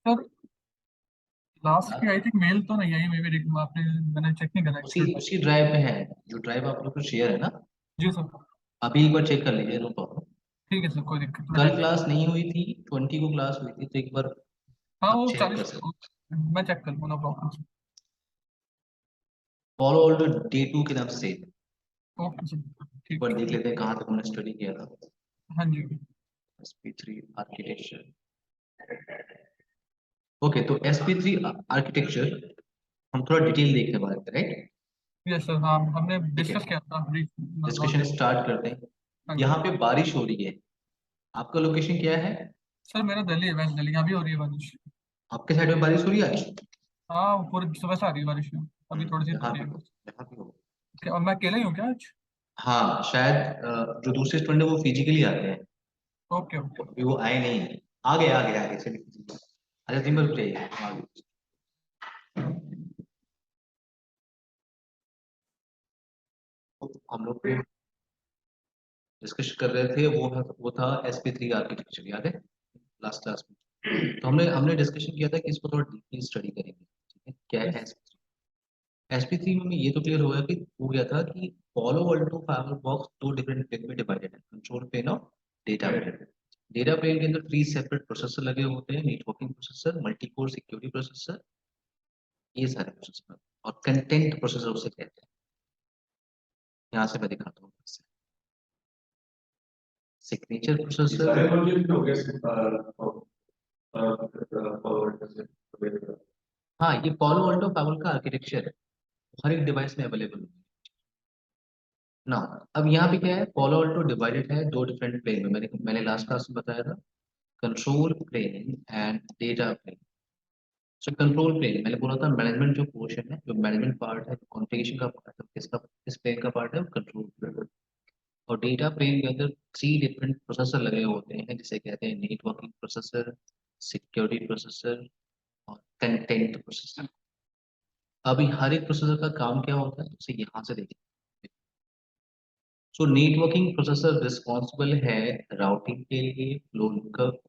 Sir last की I think mail तो नहीं आई, मे बी आपने, मैंने चेक नहीं करा उसी एक्चुअली। उसी ड्राइव पे है, जो ड्राइव आप लोग को शेयर है ना। जी सर। अभी एक बार चेक कर लीजिए, नो प्रॉब्लम। ठीक है सर, कोई दिक्कत मैं कल चेक। क्लास नहीं हुई थी, 20 को क्लास हुई थी, तो एक बार हाँ आप वो चेक कर 40, सकते। मैं चेक कर लूँ, no problem. Follow all day 2 के नाम से एक ओके सर। बार ठीक। देख लेते हैं कहाँ तक हमने स्टडी किया था। हाँ जी। SP3 architecture. ओके, तो SP3 आर्किटेक्चर हम थोड़ा डिटेल देखने वाले थे, राइट। यस सर, हाँ हमने ठीक है, डिस्कस किया था ब्रीफ डिस्कशन नॉलेज। स्टार्ट करते हैं। हाँ जी। यहाँ पे बारिश हो रही है। आपका लोकेशन क्या है? सर मेरा दिल्ली है, वेस्ट दिल्ली, यहाँ भी हो रही है बारिश। आपके साइड में बारिश हो रही है आज? हाँ पूरी सुबह से आ रही है बारिश, अभी थोड़ी सी रुक यहाँ रही भी है हो, बस। यहाँ भी हो। और मैं अकेला ही हूँ क्या आज? हाँ शायद जो दूसरे स्टूडेंट है वो फिजिकली आते हैं, ओके ओके। अभी वो आए नहीं। आ गए चलिए। अच्छा दिन भर रुक जाइए, आ गए। तो हम लोग डिस्कस कर रहे थे, वो था SP3 आर्किटेक्चर, याद है लास्ट क्लास में। तो हमने हमने डिस्कशन किया था कि इसको थोड़ा डीपली स्टडी करेंगे, ठीक है, क्या है यस। SP3 में ये तो क्लियर हो गया कि हो गया था कि पॉलो अल्टो फाइबर बॉक्स दो डिफरेंट प्लेन में डिवाइडेड है, कंट्रोल प्लेन और डेटा प्लेन। डेटा प्लेन के अंदर 3 सेपरेट प्रोसेसर लगे होते हैं, networking processor, multi core security processor, ये सारे प्रोसेसर। और कंटेंट प्रोसेसर उसे कहते हैं। यहाँ से मैं दिखाता हूँ। Signature processor. सारे प्रोजेक्ट हो गए हाँ, ये पॉलो अल्टो फाइबर का आर्किटेक्चर है, हर एक डिवाइस में अवेलेबल है ना। अब यहाँ पे क्या है, पॉलो अल्टो डिवाइडेड है दो डिफरेंट प्लेन में, मैंने लास्ट क्लास में बताया था, control plane and data plane. So control plane मैंने बोला था, मैनेजमेंट जो पोर्शन है, जो मैनेजमेंट पार्ट है, कॉन्फ़िगरेशन का पार्ट है, किसका, किस प्लेन का पार्ट है, कंट्रोल प्लेन। और डेटा प्लेन के अंदर 3 डिफरेंट प्रोसेसर लगे होते हैं, जिसे कहते हैं नेटवर्किंग प्रोसेसर, सिक्योरिटी प्रोसेसर और कंटेंट प्रोसेसर। अभी हर एक प्रोसेसर का काम क्या होता है उसे यहाँ से देखें। सो नेटवर्किंग प्रोसेसर रिस्पॉन्सिबल है राउटिंग के लिए, flow lookup,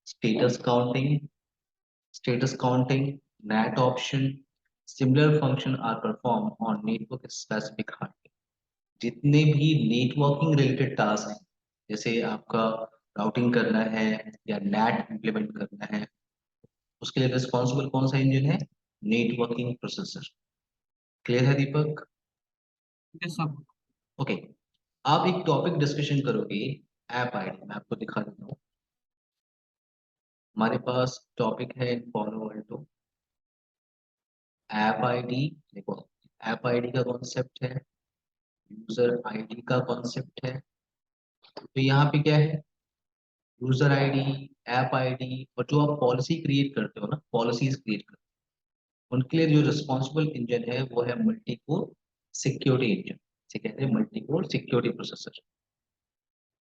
status counting, NAT option, similar function are performed on network specific hardware। जितने भी नेटवर्किंग रिलेटेड टास्क हैं, जैसे आपका राउटिंग करना है या NAT इम्प्लीमेंट करना है, उसके लिए रिस्पॉन्सिबल कौन सा इंजन है? Networking processor. क्लियर है दीपक? Yes sir. ओके, आप एक टॉपिक डिस्कशन करोगे, ऐप आईडी, मैं आपको दिखा देता हूँ। हमारे पास टॉपिक है फॉलो अल्टो ऐप आईडी। देखो, ऐप आईडी का कॉन्सेप्ट है, यूजर आईडी का कॉन्सेप्ट है। तो यहाँ पे क्या है, यूजर आईडी, ऐप आईडी, और जो आप पॉलिसी क्रिएट करते हो ना, पॉलिसीज क्रिएट करते हो, उनके लिए जो रिस्पॉन्सिबल इंजन है वो है मल्टी कोर सिक्योरिटी इंजन, इसे कहते हैं multi core security processor.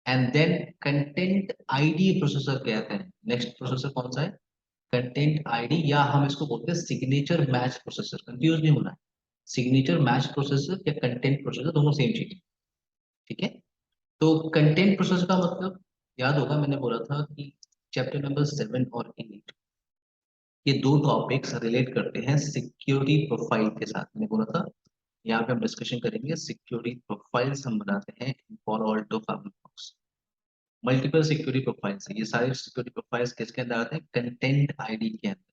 And then content ID processor कहते हैं, नेक्स्ट प्रोसेसर कौन सा है? कंटेंट आईडी, या हम इसको बोलते हैं सिग्नेचर मैच प्रोसेसर, कंफ्यूज नहीं होना है। सिग्नेचर मैच प्रोसेसर या कंटेंट प्रोसेसर दोनों सेम चीज है, ठीक है। तो कंटेंट प्रोसेसर का मतलब याद होगा, मैंने बोला था कि चैप्टर नंबर 7 और 8 ये दो टॉपिक्स रिलेट करते हैं सिक्योरिटी प्रोफाइल के साथ। मैंने बोला था यहाँ पे हम डिस्कशन करेंगे सिक्योरिटी प्रोफाइल्स हम बनाते हैं for all two files, multiple security profiles. ये सारे सिक्योरिटी प्रोफाइल्स किसके अंदर आते हैं? कंटेंट आईडी के अंदर।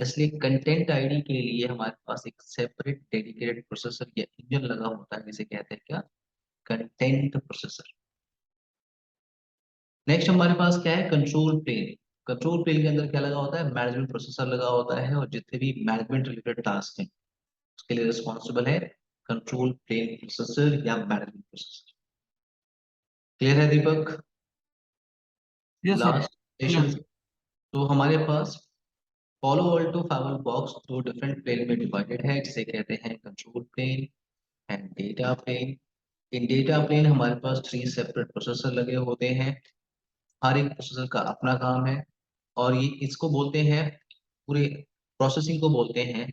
इसलिए कंटेंट आईडी के लिए हमारे पास एक सेपरेट डेडिकेटेड प्रोसेसर या इंजन लगा होता है, जिसे कहते हैं क्या? Content processor. नेक्स्ट हमारे पास क्या है? Control plane. कंट्रोल प्लेन के अंदर क्या लगा होता है? मैनेजमेंट प्रोसेसर लगा होता है, और जितने भी मैनेजमेंट रिलेटेड टास्क हैं उसके लिए रिस्पॉन्सिबल है कंट्रोल प्लेन प्रोसेसर या मैनेजमेंट प्रोसेसर। क्लियर है Deepak? Yes sir. Last clear. Session. तो हमारे पास फॉलो ऑल्टो फाइबर बॉक्स दो डिफरेंट प्लेन में डिवाइडेड है, जिसे कहते हैं control plane and data plane. इन डेटा प्लेन हमारे पास 3 सेपरेट प्रोसेसर लगे होते हैं, हर एक प्रोसेसर का अपना काम है। और ये इसको बोलते हैं, पूरे प्रोसेसिंग को बोलते हैं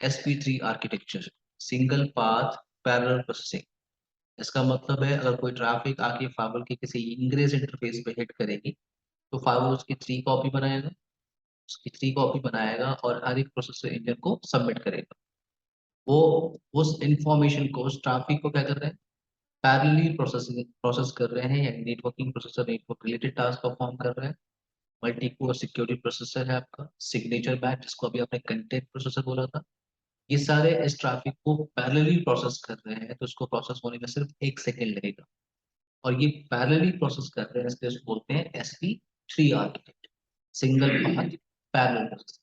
SP3 architecture, single path parallel processing. इसका मतलब है अगर कोई ट्रैफिक आके फाइबर के किसी इंग्रेस इंटरफेस पे हिट करेगी, तो फाइबर उसकी 3 कॉपी बनाएगा, उसकी 3 कॉपी बनाएगा और हर एक प्रोसेसर इंजन को सबमिट करेगा। वो उस इंफॉर्मेशन को, उस ट्रैफिक को क्या कर रहे हैं, पैरेलली प्रोसेस कर रहे हैं, यानी networking processor network related task perform कर रहे हैं। मल्टी कोर सिक्योरिटी प्रोसेसर है आपका, सिग्नेचर बैच जिसको अभी आपने कंटेंट प्रोसेसर बोला था, ये सारे इस ट्रैफिक को पैरेलली प्रोसेस कर रहे हैं, तो इसको प्रोसेस होने में सिर्फ 1 सेकेंड लगेगा। और ये पैरेलली प्रोसेस कर रहे हैं, इसलिए इसको बोलते हैं SP3 architect, single path parallel process.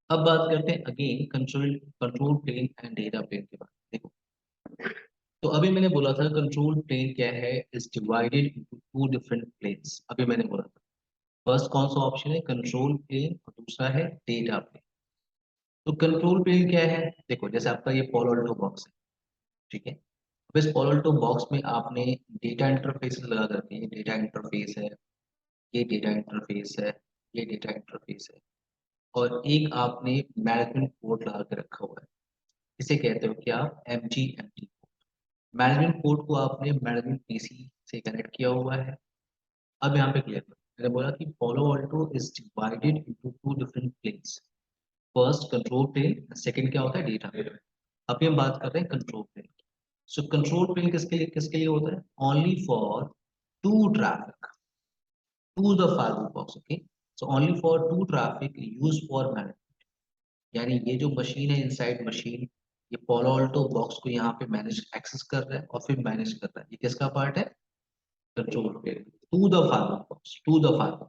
अब बात करते हैं again control control plane and data plane के बारे में। देखो, तो अभी मैंने बोला था कंट्रोल प्लेन क्या है, is divided into 2 different planes. अभी मैंने बोला था फर्स्ट कौन सा ऑप्शन है, कंट्रोल प्लेन, और दूसरा है डेटा प्लेन। तो कंट्रोल प्लेन क्या है, देखो जैसे आपका ये पोलो अल्टो बॉक्स है, ठीक है। अब इस पोलो अल्टो बॉक्स में आपने डेटा इंटरफेस लगा करके, ये डेटा इंटरफेस है, ये डेटा इंटरफेस है, ये डेटा इंटरफेस है, और एक आपने मैनेजमेंट पोर्ट लगा के रखा हुआ है, इसे कहते हो कि आप MGMT। मैनेजमेंट पोर्ट को आपने मैनेजमेंट PC से कनेक्ट किया हुआ है। अब यहाँ पे क्लियर करो, मैंने बोला कि Palo Alto is divided into 2 different planes, first control plane, second क्या होता है, डेटा प्लेन। अभी हम बात कर रहे हैं control plane. So control plane किसके लिए होता है, only for to traffic to the firewall box, okay. So only for to traffic use for management, यानी ये जो मशीन है, इनसाइड मशीन, ये पोलो अल्टो बॉक्स को यहाँ पे मैनेज एक्सेस कर रहा है और फिर मैनेज कर रहा है, ये किसका पार्ट है, control plane. To the firewall box, to the firewall,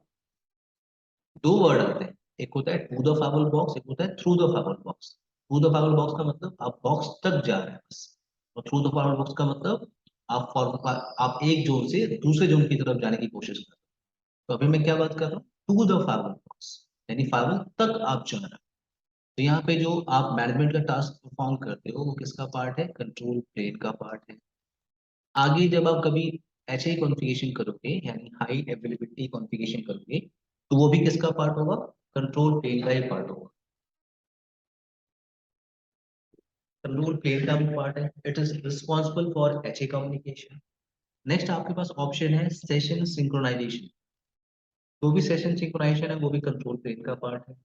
दो वर्ड आते हैं, एक होता है टू द फायरवॉल बॉक्स, एक होता है through the firewall box. To the firewall box का मतलब आप बॉक्स तक जा रहे हैं बस, और थ्रू द फायरवॉल बॉक्स का मतलब आप एक जोन से दूसरे जोन की तरफ जाने की कोशिश कर रहे हैं। तो अभी मैं क्या बात कर रहा हूँ, टू द फायरवॉल बॉक्स, यानी फायरवॉल तक आप जा रहे हैं। तो यहाँ पे जो आप मैनेजमेंट का टास्क परफॉर्म करते हो वो किसका पार्ट है, कंट्रोल प्लेन का पार्ट है। आगे जब आप कभी HA कॉन्फ़िगरेशन करोगे, यानी हाई अवेलेबिलिटी कॉन्फ़िगरेशन करोगे, तो वो भी किसका पार्ट होगा, कंट्रोल प्लेन का ही पार्ट होगा। कंट्रोल प्लेन का भी पार्ट है, it is responsible for HA communication. Next आपके पास ऑप्शन है सेशन सिंक्रोनाइजेशन। वो भी सेशन सिंक्रोनाइजेशन है, वो भी कंट्रोल प्लेन का पार्ट है।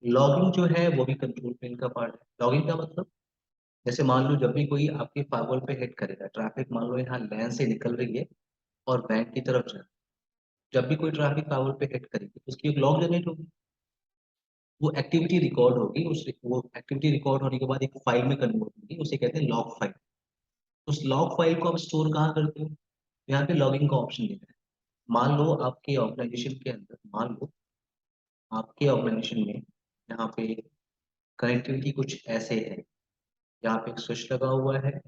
लॉगिंग जो है वो भी कंट्रोल प्लेन का पार्ट है। लॉगिंग का मतलब, जैसे मान लो जब भी कोई आपके फायरवॉल पे हिट करेगा, ट्रैफिक मान लो यहाँ लैन से निकल रही है और बैंक की तरफ जा रही है, जब भी कोई ट्रैफिक फायरवॉल पे हिट करेगी तो उसकी एक लॉग जनरेट होगी, वो एक्टिविटी रिकॉर्ड होगी, वो एक्टिविटी रिकॉर्ड होने के बाद एक फाइल में कन्वर्ट होगी, उसे कहते हैं लॉग फाइल। उस लॉग फाइल को आप स्टोर कहाँ करते हो, यहाँ पे लॉगिंग का ऑप्शन दिया है। मान लो आपके ऑर्गेनाइजेशन के अंदर, मान लो आपके ऑर्गेनाइजेशन में यहाँ पे कनेक्टिविटी कुछ ऐसे है, यहाँ पे एक स्विच लगा हुआ है,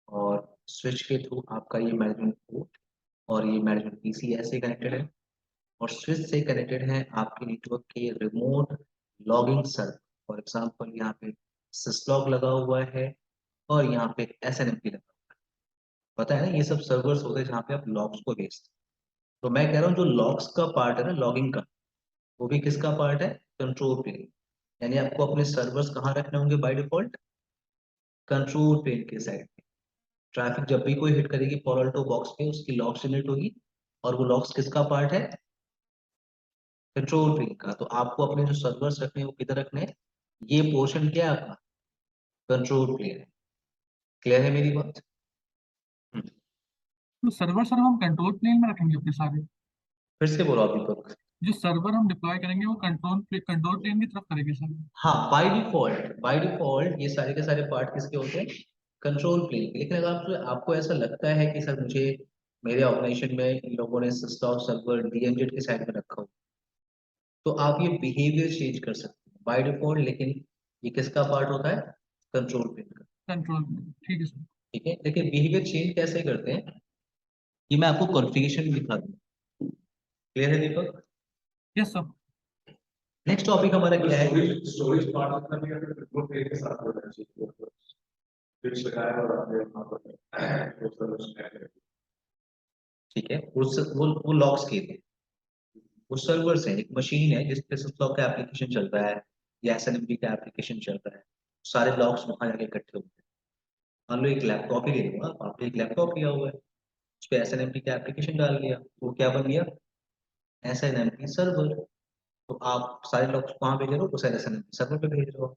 और स्विच के थ्रू आपका ये मैनेजमेंट पोर्ट और ये मैनेजमेंट PC ऐसे कनेक्टेड है, और स्विच से कनेक्टेड है आपके नेटवर्क के remote logging server. For example यहाँ पे सिसलॉग लगा हुआ है, और यहाँ पे SNMP लगा हुआ है। पता है ना, ये सब सर्वर्स होते हैं जहाँ पे आप लॉग्स को भेजते हैं। तो मैं कह रहा हूँ जो लॉग्स का पार्ट है ना, लॉगिंग का, वो भी किसका पार्ट है, कंट्रोल प्लेन। यानी आपको अपने सर्वर्स कहाँ रखने होंगे बाय डिफॉल्ट, कंट्रोल प्लेन के साइड। ट्रैफिक जब भी कोई हिट करेगी पोलो अल्टो बॉक्स पे, उसकी लॉग्स जनरेट होगी, और वो लॉग्स किसका पार्ट है, कंट्रोल प्लेन का। तो आपको अपने जो सर्वर्स रखने हैं वो किधर रखने हैं, ये पोर्शन क्या है आपका, कंट्रोल प्लेन है। क्लियर है मेरी बात। हम्म, तो सर्वर सर हम कंट्रोल प्लेन में रखेंगे अपने सारे? फिर से बोलो अभी तक। जो सर्वर हम डिप्लॉय करेंगे वो कंट्रोल प्लेन की तरफ करेंगे सर? हाँ, बाय डिफॉल्ट ये सारे के सारे पार्ट किसके होते हैं, कंट्रोल प्लेन के। लेकिन अगर आपको ऐसा लगता है कि सर मुझे मेरे ऑर्गेनाइजेशन में इन लोगों ने सिस्टम सर्वर DMZ के साइड में रखा हो, तो आप ये बिहेवियर चेंज कर सकते हैं बाय डिफॉल्ट, लेकिन ये किसका पार्ट होता है, कंट्रोल प्लेन का। कंट्रोल प्लेन, ठीक है सर। ठीक है, लेकिन बिहेवियर चेंज कैसे करते हैं, ये मैं आपको कॉन्फ़िगरेशन दिखा दूँ। क्लियर है Deepak. Yes sir. Next topic हमारा क्या है, स्टोरेज पार्ट अपना भी अगर रिपोर्ट के साथ होना चाहिए, फिर लगाया और आपने वहां पर वो सब उसमें ठीक है, वो लॉग्स के थे, वो सर्वर्स है, एक मशीन है जिस पे सिस्टम का एप्लीकेशन चल रहा है, या SNMP का एप्लीकेशन चल रहा है, सारे लॉग्स वहां जाके इकट्ठे होते हैं। मान लो एक लैपटॉप ही ले लो, आपने एक लैपटॉप लिया हुआ है, उस पे SNMP का एप्लीकेशन डाल दिया, तो वो क्या बन गया, SNMP सर्वर। तो आप सारे लोग कहाँ भेज रहे हो, उस एसएनएमपी सर्वर पे भेज रहे हो।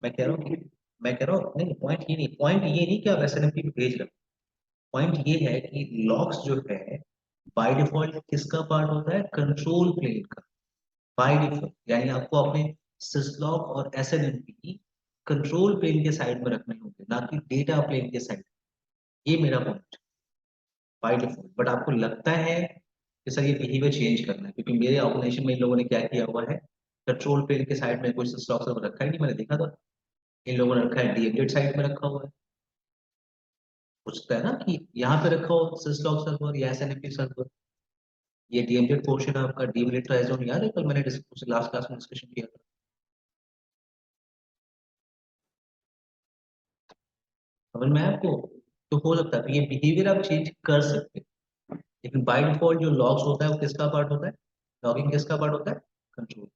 मैं कह रहा हूँ नहीं, पॉइंट ये नहीं कि आप एसएनएमपी पे भेज रहे हो। पॉइंट ये है कि लॉग्स जो है बाय डिफॉल्ट किसका पार्ट होता है, कंट्रोल प्लेन का बाय डिफॉल्ट। यानी आपको अपने सिसलॉग और एसएनएमपी कंट्रोल प्लेन के साइड में रखने होंगे, ना कि डेटा प्लेन के साइड। ये मेरा पॉइंट बाय डिफॉल्ट। बट आपको लगता है कि सर ये बिहेवियर चेंज करना है, क्योंकि मेरे ऑर्गेनाइजेशन में इन लोगों ने क्या किया हुआ है, कंट्रोल प्लेन के साइड में कोई सिसलॉग सर्वर रखा ही नहीं, मैंने देखा था। इन लोगों ने रखा है डीएमजेड साइड में रखा हुआ है। हो सकता है ना कि यहाँ पे रखा हो सिसलॉग सर्वर या एसएनएमपी सर्वर। ये डीएमजेड पोर्शन आपका डीमिलिटराइज्ड जोन याद है, कल मैंने लास्ट क्लास में डिस्कशन किया था। समझ में आया आपको? तो हो सकता है, तो ये बिहेवियर आप चेंज कर सकते हैं, लेकिन बाय डिफॉल्ट जो लॉग्स होता है वो किसका पार्ट होता है, लॉगिंग किसका पार्ट होता है, कंट्रोल।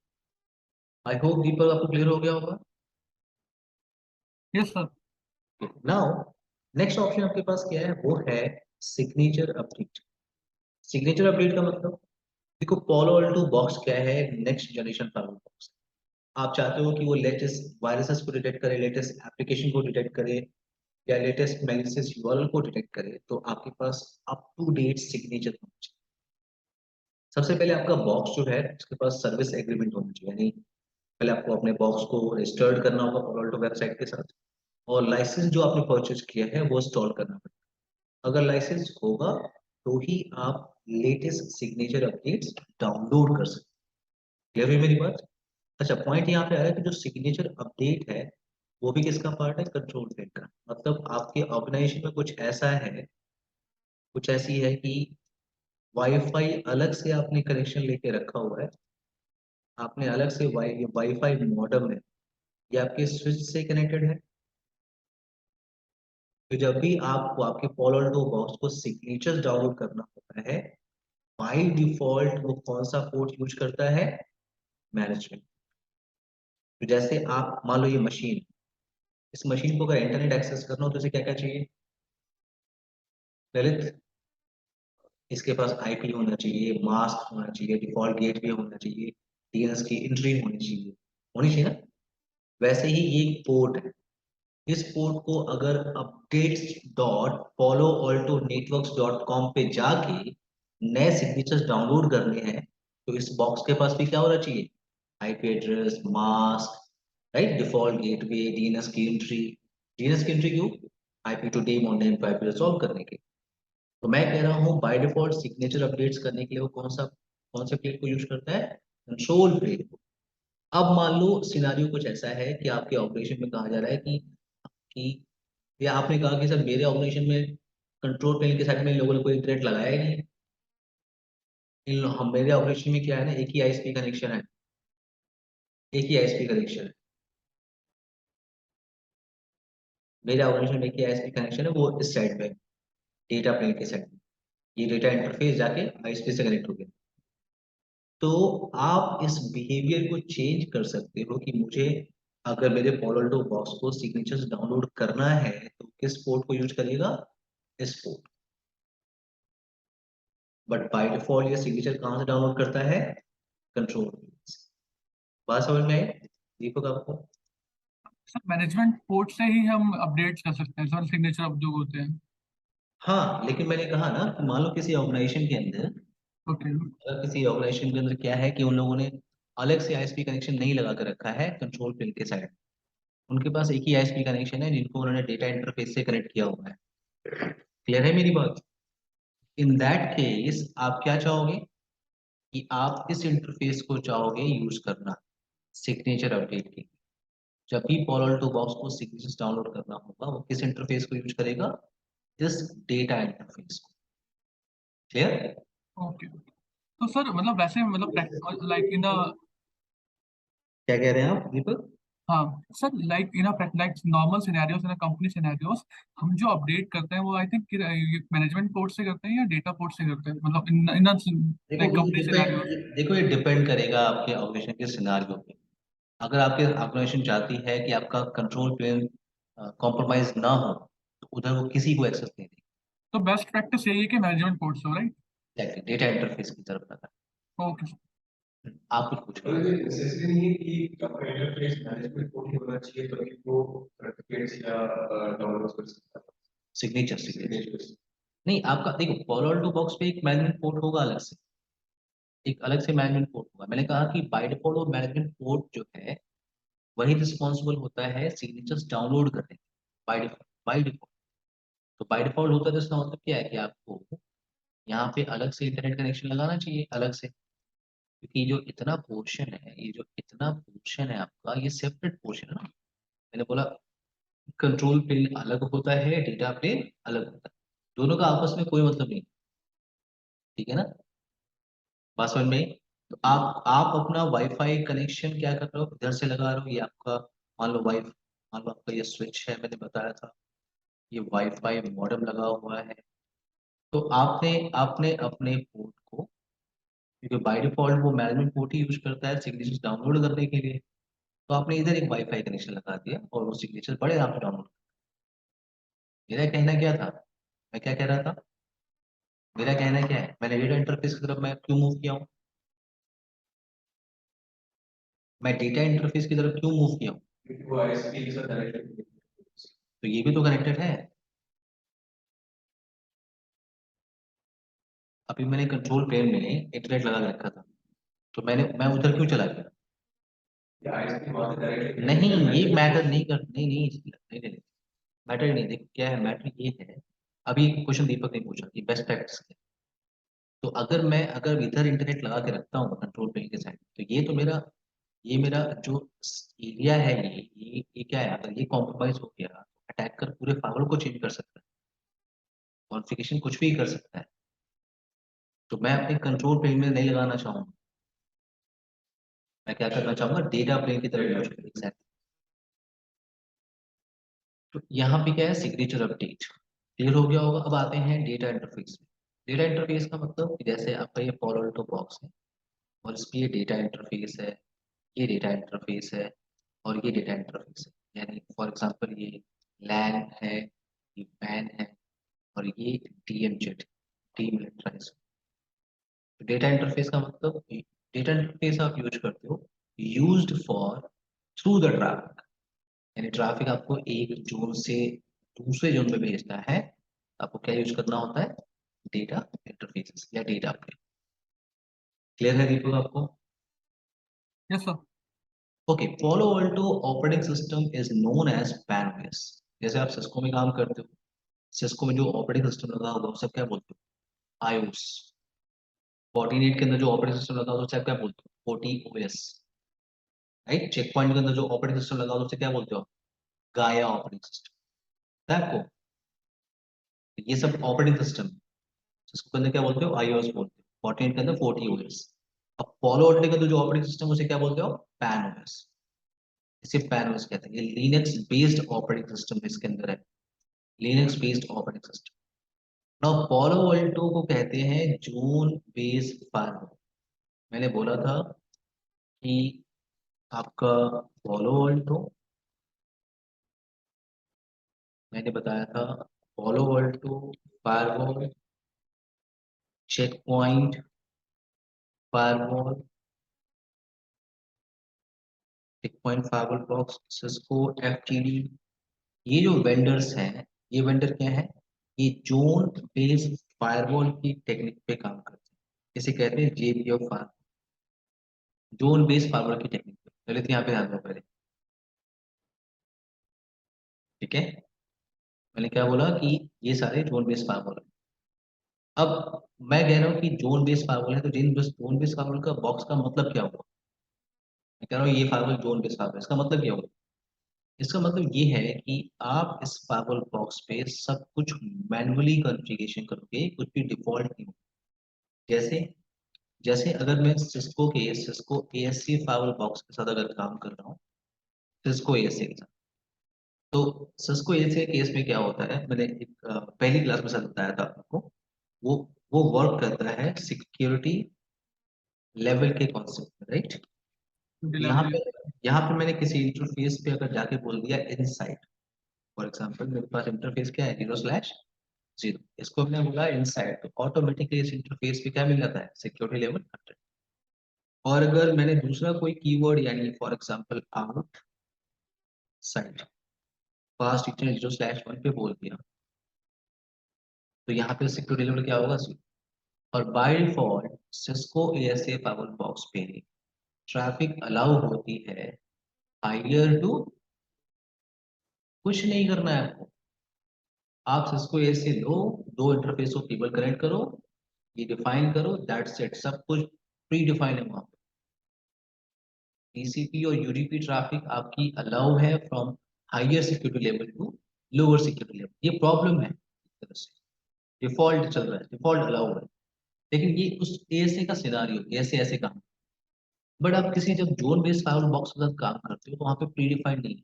आई होप दीपक आपको क्लियर हो गया होगा। Yes sir. Now next option आपके पास क्या है, वो है सिग्नेचर अपडेट। सिग्नेचर अपडेट का मतलब, देखो पॉलो अल्टो बॉक्स क्या है, नेक्स्ट जनरेशन फायरवॉल बॉक्स। आप चाहते हो कि वो लेटेस्ट वायरसेस को डिटेक्ट करे, लेटेस्ट एप्लीकेशन को डिटेक्ट करे, या लेटेस्ट मैलिशियस यूआरएल को डिटेक्ट करे, तो आपके पास अप टू डेट सिग्नेचर होना चाहिए। सबसे पहले आपका बॉक्स जो है उसके पास सर्विस एग्रीमेंट होना चाहिए, यानी पहले आपको अपने बॉक्स को रजिस्टर्ड करना होगा पॉलो अल्टो वेबसाइट के साथ, और लाइसेंस जो आपने परचेज किया है वो इंस्टॉल करना पड़ेगा। अगर लाइसेंस होगा तो ही आप लेटेस्ट सिग्नेचर अपडेट्स डाउनलोड कर सकते हैं। क्लियर हुई मेरी बात? अच्छा, पॉइंट यहाँ पे आ रहा है कि जो सिग्नेचर अपडेट है वो भी किसका पार्ट है, कंट्रोल प्लेन का। मतलब आपके ऑर्गेनाइजेशन में कुछ ऐसा है, कुछ ऐसी है कि वाईफाई अलग से आपने कनेक्शन लेके रखा हुआ है, आपने अलग से वाईफाई मॉडेम है, ये आपके स्विच से कनेक्टेड है। तो जब भी आपको आपके पॉलो अल्टो बॉक्स को सिग्नेचर्स डाउनलोड करना होता है, बाय डिफॉल्ट वो कौन सा पोर्ट यूज करता है, मैनेजमेंट। तो जैसे आप मान लो ये मशीन, इस मशीन को अगर इंटरनेट एक्सेस करना हो तो इसे क्या क्या चाहिए, ललित? इसके पास आईपी होना चाहिए, मास्क होना चाहिए, डिफॉल्ट गेटवे होना चाहिए, डीएनएस की एंट्री होनी चाहिए ना। वैसे ही ये एक पोर्ट है, इस पोर्ट को अगर updates.poloaltonetworks.com पे जाके नए सिग्नेचर्स डाउनलोड करने हैं, तो इस बॉक्स के पास भी क्या होना चाहिए, IP address, mask, right, default gateway, DNS की एंट्री क्यों, IP to day modern IP resolve करने के। तो मैं कह रहा हूँ बाय डिफॉल्ट सिग्नेचर अपडेट्स करने के लिए वो कौन से प्लेट को यूज करता है, कंट्रोल प्लेट को। अब मान लो सिनारियो कुछ ऐसा है कि आपके ऑपरेशन में कहा जा रहा है कि या आपने कहा कि सर मेरे ऑपरेशन में कंट्रोल प्लेन के साइड में इन लोगों ने कोई इंटरनेट लगाया ही नहीं। हम मेरे ऑपरेशन में क्या है ना, एक ही आईएसपी कनेक्शन है, एक ही आईएसपी कनेक्शन है। मेरे ऑपरेशन में एक ही आईएसपी कनेक्शन है, वो इस साइड पे, डेटा प्लेन के साइड में। ये डेटा इंटरफेस जाके आईएसपी से कनेक्ट हो गया। तो आप इस बिहेवियर को चेंज कर सकते हो कि मुझे अगर मेरे पोलल्टो बॉक्स को सिग्नेचर्स डाउनलोड करना है तो किस पोर्ट को यूज करिएगा, इस पोर्ट। बट बाय डिफॉल्ट ये सिग्नेचर कहाँ से डाउनलोड करता है, कंट्रोल। बात समझ में आई दीपक आपको? सर मैनेजमेंट पोर्ट से ही हम अपडेट्स कर सकते हैं सर, सिग्नेचर अब जो होते हैं। हाँ, लेकिन मैंने कहा ना कि मान लो किसी ऑर्गेनाइजेशन के अंदर, ओके। अगर किसी ऑर्गेनाइजेशन के अंदर क्या है कि उन लोगों ने अलग से आईएसपी कनेक्शन नहीं लगा कर रखा है कंट्रोल पिन के साइड, उनके पास एक ही आईएसपी कनेक्शन है जिनको उन्होंने डेटा इंटरफेस से कनेक्ट किया हुआ है। क्लियर है मेरी बात? इन दैट केस आप क्या चाहोगे कि आप इस इंटरफेस को चाहोगे यूज करना सिग्नेचर अपडेट के। जब भी पॉलल्टो बॉक्स को सिग्नेचर्स डाउनलोड करना होगा वो किस इंटरफेस को यूज करेगा, इस डेटा इंटरफेस को। क्लियर? ओके। तो सर मतलब वैसे मतलब लाइक इन अ, क्या कह रहे हैं आप दीपक? हाँ sir, like in a like normal scenarios, in a company scenarios, हम जो अपडेट करते हैं वो आई थिंक मैनेजमेंट पोर्ट से करते हैं या डेटा पोर्ट से करते हैं, मतलब इन इन देखो लाइक ये कंपनी डिपेंड सिनेरियोस। देखो ये डिपेंड करेगा आपके ऑर्गेनाइजेशन के सिनारियो पे। अगर आपके ऑर्गेनाइजेशन चाहती है कि आपका कंट्रोल प्लेन कॉम्प्रोमाइज ना हो, तो उधर वो किसी को एक्सेस नहीं तो बेस्ट प्रैक्टिस यही है कि मैनेजमेंट पोर्ट से, राइट? देगी, डेटा इंटरफेस की तरफ लगा। ओके। आप कुछ पूछ और रहे ये नेसेसरी नहीं है कि आपका इंटरफेस मैनेजमेंट कोड ही होना चाहिए तभी वो सर्टिफिकेट्स या डाउनलोड कर सकता है। Signature Signatures। नहीं, आपका देखो पॉलो अल्टो बॉक्स पे एक मैनेजमेंट पोर्ट होगा अलग से, एक अलग से मैनेजमेंट पोर्ट होगा। मैंने कहा कि बाय डिफॉल्ट वो मैनेजमेंट पोर्ट जो है वही रिस्पॉन्सिबल होता है सिग्नेचर्स डाउनलोड करने बाय डिफॉल्ट। बाय डिफॉल्ट तो बाय डिफॉल्ट होता है, तो इसका मतलब क्या है कि आपको यहाँ पे अलग से इंटरनेट कनेक्शन लगाना चाहिए अलग से, क्योंकि जो इतना पोर्शन है, ये जो इतना पोर्शन है आपका, ये सेपरेट पोर्शन है ना। मैंने बोला कंट्रोल प्लेन अलग होता है, डेटा प्लेन अलग होता है, दोनों का आपस में कोई मतलब नहीं। ठीक है ना, बात समझ में आई? तो आप अपना वाईफाई कनेक्शन क्या कर रहे हो, इधर से लगा रहे हो, ये आपका मान लो आपका ये स्विच है, मैंने बताया था, ये वाईफाई मॉडेम लगा हुआ है। तो आपने आपने अपने पोर्ट को, क्योंकि बाय डिफॉल्ट वो मैनेजमेंट पोर्ट ही यूज करता है सिग्नेचर्स डाउनलोड करने के लिए, तो आपने इधर एक वाईफाई कनेक्शन लगा दिया और वो सिग्नेचर बड़े आराम से डाउनलोड। मेरा कहना क्या था, मैं क्या कह रहा था, मेरा कहना क्या है, मैंने डेटा इंटरफेस की तरफ मैं क्यों मूव किया हूँ, मैं डेटा इंटरफेस की तरफ क्यों मूव किया हूँ, क्योंकि वो आईएसपी के साथ डायरेक्टली। तो ये भी तो कनेक्टेड है। अभी मैंने कंट्रोल प्लेन में इंटरनेट लगा के रखा था, तो मैं उधर क्यों चला गया। आईएसपी वहां से डायरेक्टली नहीं, ये मैटर नहीं कर, नहीं, मैटर नहीं। देख क्या है, मैटर ये है, अभी क्वेश्चन दीपक ने पूछा कि बेस्ट प्रैक्टिस क्या है। तो अगर इधर इंटरनेट लगा के रखता हूँ कंट्रोल प्लेन के साइड, तो ये मेरा जो एरिया है, ये क्या है, अगर ये कॉम्प्रोमाइज हो गया, अटैक कर पूरे फाइल को चेंज कर सकता है, कॉन्फ़िगरेशन कुछ भी कर सकता है। तो मैं अपने कंट्रोल प्लेन में नहीं लगाना चाहूंगा, मैं क्या करना चाहूंगा, डेटा प्लेन की तरफ यूज करें। Exactly। तो यहाँ पे क्या है, सिग्नेचर अपडेट क्लियर हो गया होगा। अब आते हैं डेटा इंटरफेस में। डेटा इंटरफेस का मतलब कि जैसे आपका ये पॉलो अल्टो बॉक्स है और इस पे ये डेटा इंटरफेस है, ये डेटा इंटरफेस है और ये डेटा इंटरफेस है। यानी फॉर एग्जांपल ये लैन है, ये पैन है और ये डीएमजेड डीमिलिटराइज। तो डेटा इंटरफेस का मतलब, डेटा इंटरफेस आप यूज करते हो used for through the traffic, यानी ट्रैफिक आपको एक जोन से दूसरे जोन में भेजना है, आपको क्या यूज करना होता है, डेटा इंटरफेसेस या डेटा प्लेन। क्लियर है दीपक आपको? Yes sir. Okay, Palo Alto operating system is known as PAN OS. जैसे आप सिस्को में काम करते हो, सिस्को में जो ऑपरेटिंग सिस्टम लगा होगा उसे आप क्या बोलते हो, आईओएस। फोर्टिनेट के अंदर जो ऑपरेटिंग सिस्टम लगा होगा उसे आप क्या बोलते हो, फोर्टीओएस। राइट, चेक पॉइंट के अंदर जो ऑपरेटिंग सिस्टम लगा होगा उसे क्या बोलते हो, गाया ऑपरेटिंग सिस्टम। आपको ये सब ऑपरेटिंग सिस्टम, जिसको के अंदर क्या बोलते हो, आईओएस बोलते हो, फोर्टिनेट के अंदर फोर्टीओएस। अब Palo Alto के अंदर जो ऑपरेटिंग सिस्टम उसे क्या बोलते हो, पैनओएस। इसे पैनओएस कहते हैं। ये लिनक्स बेस्ड ऑपरेटिंग सिस्टम इसके अंदर है, Linux based operating system. Now Palo Alto को कहते हैं जोन बेस्ड फायरवॉल। मैंने बोला था कि आपका Palo Alto, मैंने बताया था Palo Alto firewall, Check Point firewall, Check Point firewall box, Cisco, FTD, ये जो वेंडर्स हैं, ये वेंडर क्या है, ये जोन बेस्ड फायरवॉल की टेक्निक पे काम करते हैं। इसे कहते हैं JBF fire, zone based firewall की टेक्निक पे। पहले तो यहाँ पे ध्यान दो पहले, ठीक है। मैंने क्या बोला कि ये सारे जोन बेस्ड फायरवॉल है। अब मैं कह रहा हूँ कि जोन बेस्ड फायरवॉल है, तो जोन बेस्ड फायरवॉल का बॉक्स का मतलब क्या हुआ, मैं कह रहा हूँ ये फायरवॉल जोन बेस्ड फायरवॉल, इसका मतलब क्या हुआ, इसका मतलब ये है कि आप इस फायरवॉल बॉक्स पे सब कुछ मैन्युअली कॉन्फ़िगरेशन करोगे, कुछ भी डिफॉल्ट नहीं होगा। जैसे जैसे अगर मैं सिस्को एएससी फायरवॉल बॉक्स के साथ अगर काम कर रहा हूँ, सिस्को एएससी के साथ, तो सिस्को एएससी के केस में क्या होता है, मैंने पहली क्लास में साथ बताया था आपको, वो वो वर्क करता है सिक्योरिटी लेवल के कॉन्सेप्ट में, राइट। यहाँ डिलीवरी। पे यहाँ पे मैंने किसी इंटरफेस पे अगर जाके बोल दिया इनसाइड, फॉर एग्जांपल मेरे पास इंटरफेस क्या है, 0/0, इसको हमने बोला इनसाइड, तो ऑटोमेटिकली इस इंटरफेस पे क्या मिल जाता है, सिक्योरिटी लेवल 100। और अगर मैंने दूसरा कोई कीवर्ड यानी for example out side past इतने 0/1 पे बोल दिया तो यहाँ पे सिक्योरिटी लेवल क्या होगा? और by default Cisco ASA fibre box पे ट्रैफिक अलाउ होती है हायर टू, कुछ नहीं करना है आपको। आप सिस्को एएसए लो, दो इंटरफेस को केबल कनेक्ट करो, ये डिफाइन करो, दैट्स इट, सब कुछ प्री डिफाइन है वहां पे। टीसीपी और यूडीपी ट्रैफिक आपकी अलाउ है from higher security level to lower security level. ये प्रॉब्लम है, एक तरह से डिफॉल्ट चल रहा है, डिफॉल्ट अलाउ है, लेकिन ये उस एएसए का सिनारियो ऐसे ऐसे काम। बट आप किसी जब जोन बेस्ड फायरवॉल बॉक्स के साथ काम करते हो तो वहाँ पे प्री डिफाइंड नहीं है,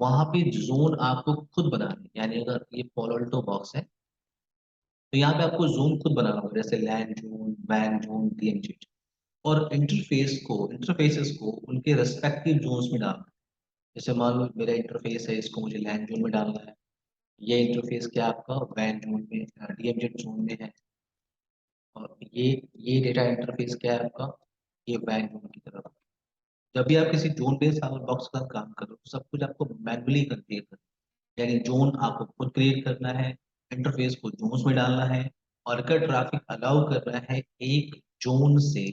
वहाँ पे जोन आपको खुद बनाना है। यानी अगर ये पॉलोल्टो बॉक्स है तो यहाँ पे आपको जोन खुद बनाना होगा, जैसे लैन जोन, वैन जोन, डीएमजी, और इंटरफेसेस को उनके रेस्पेक्टिव जोन्स में डालना है। जैसे मान लो मेरा इंटरफेस है, इसको मुझे लैन जोन में डालना है, ये इंटरफेस क्या आपका वैन जोन में, डीएमजी जोन में है, और ये डेटा इंटरफेस क्या है आपका, ये वैन जोन की तरफ। जब भी आप किसी जोन बेस्ड फाइबर बॉक्स का काम करो तो सब कुछ आपको मैनुअली क्रिएट करना है, यानी जोन आपको खुद क्रिएट करना है, इंटरफेस को जोन्स में डालना है, और अगर ट्रैफिक अलाउ करना है एक जोन से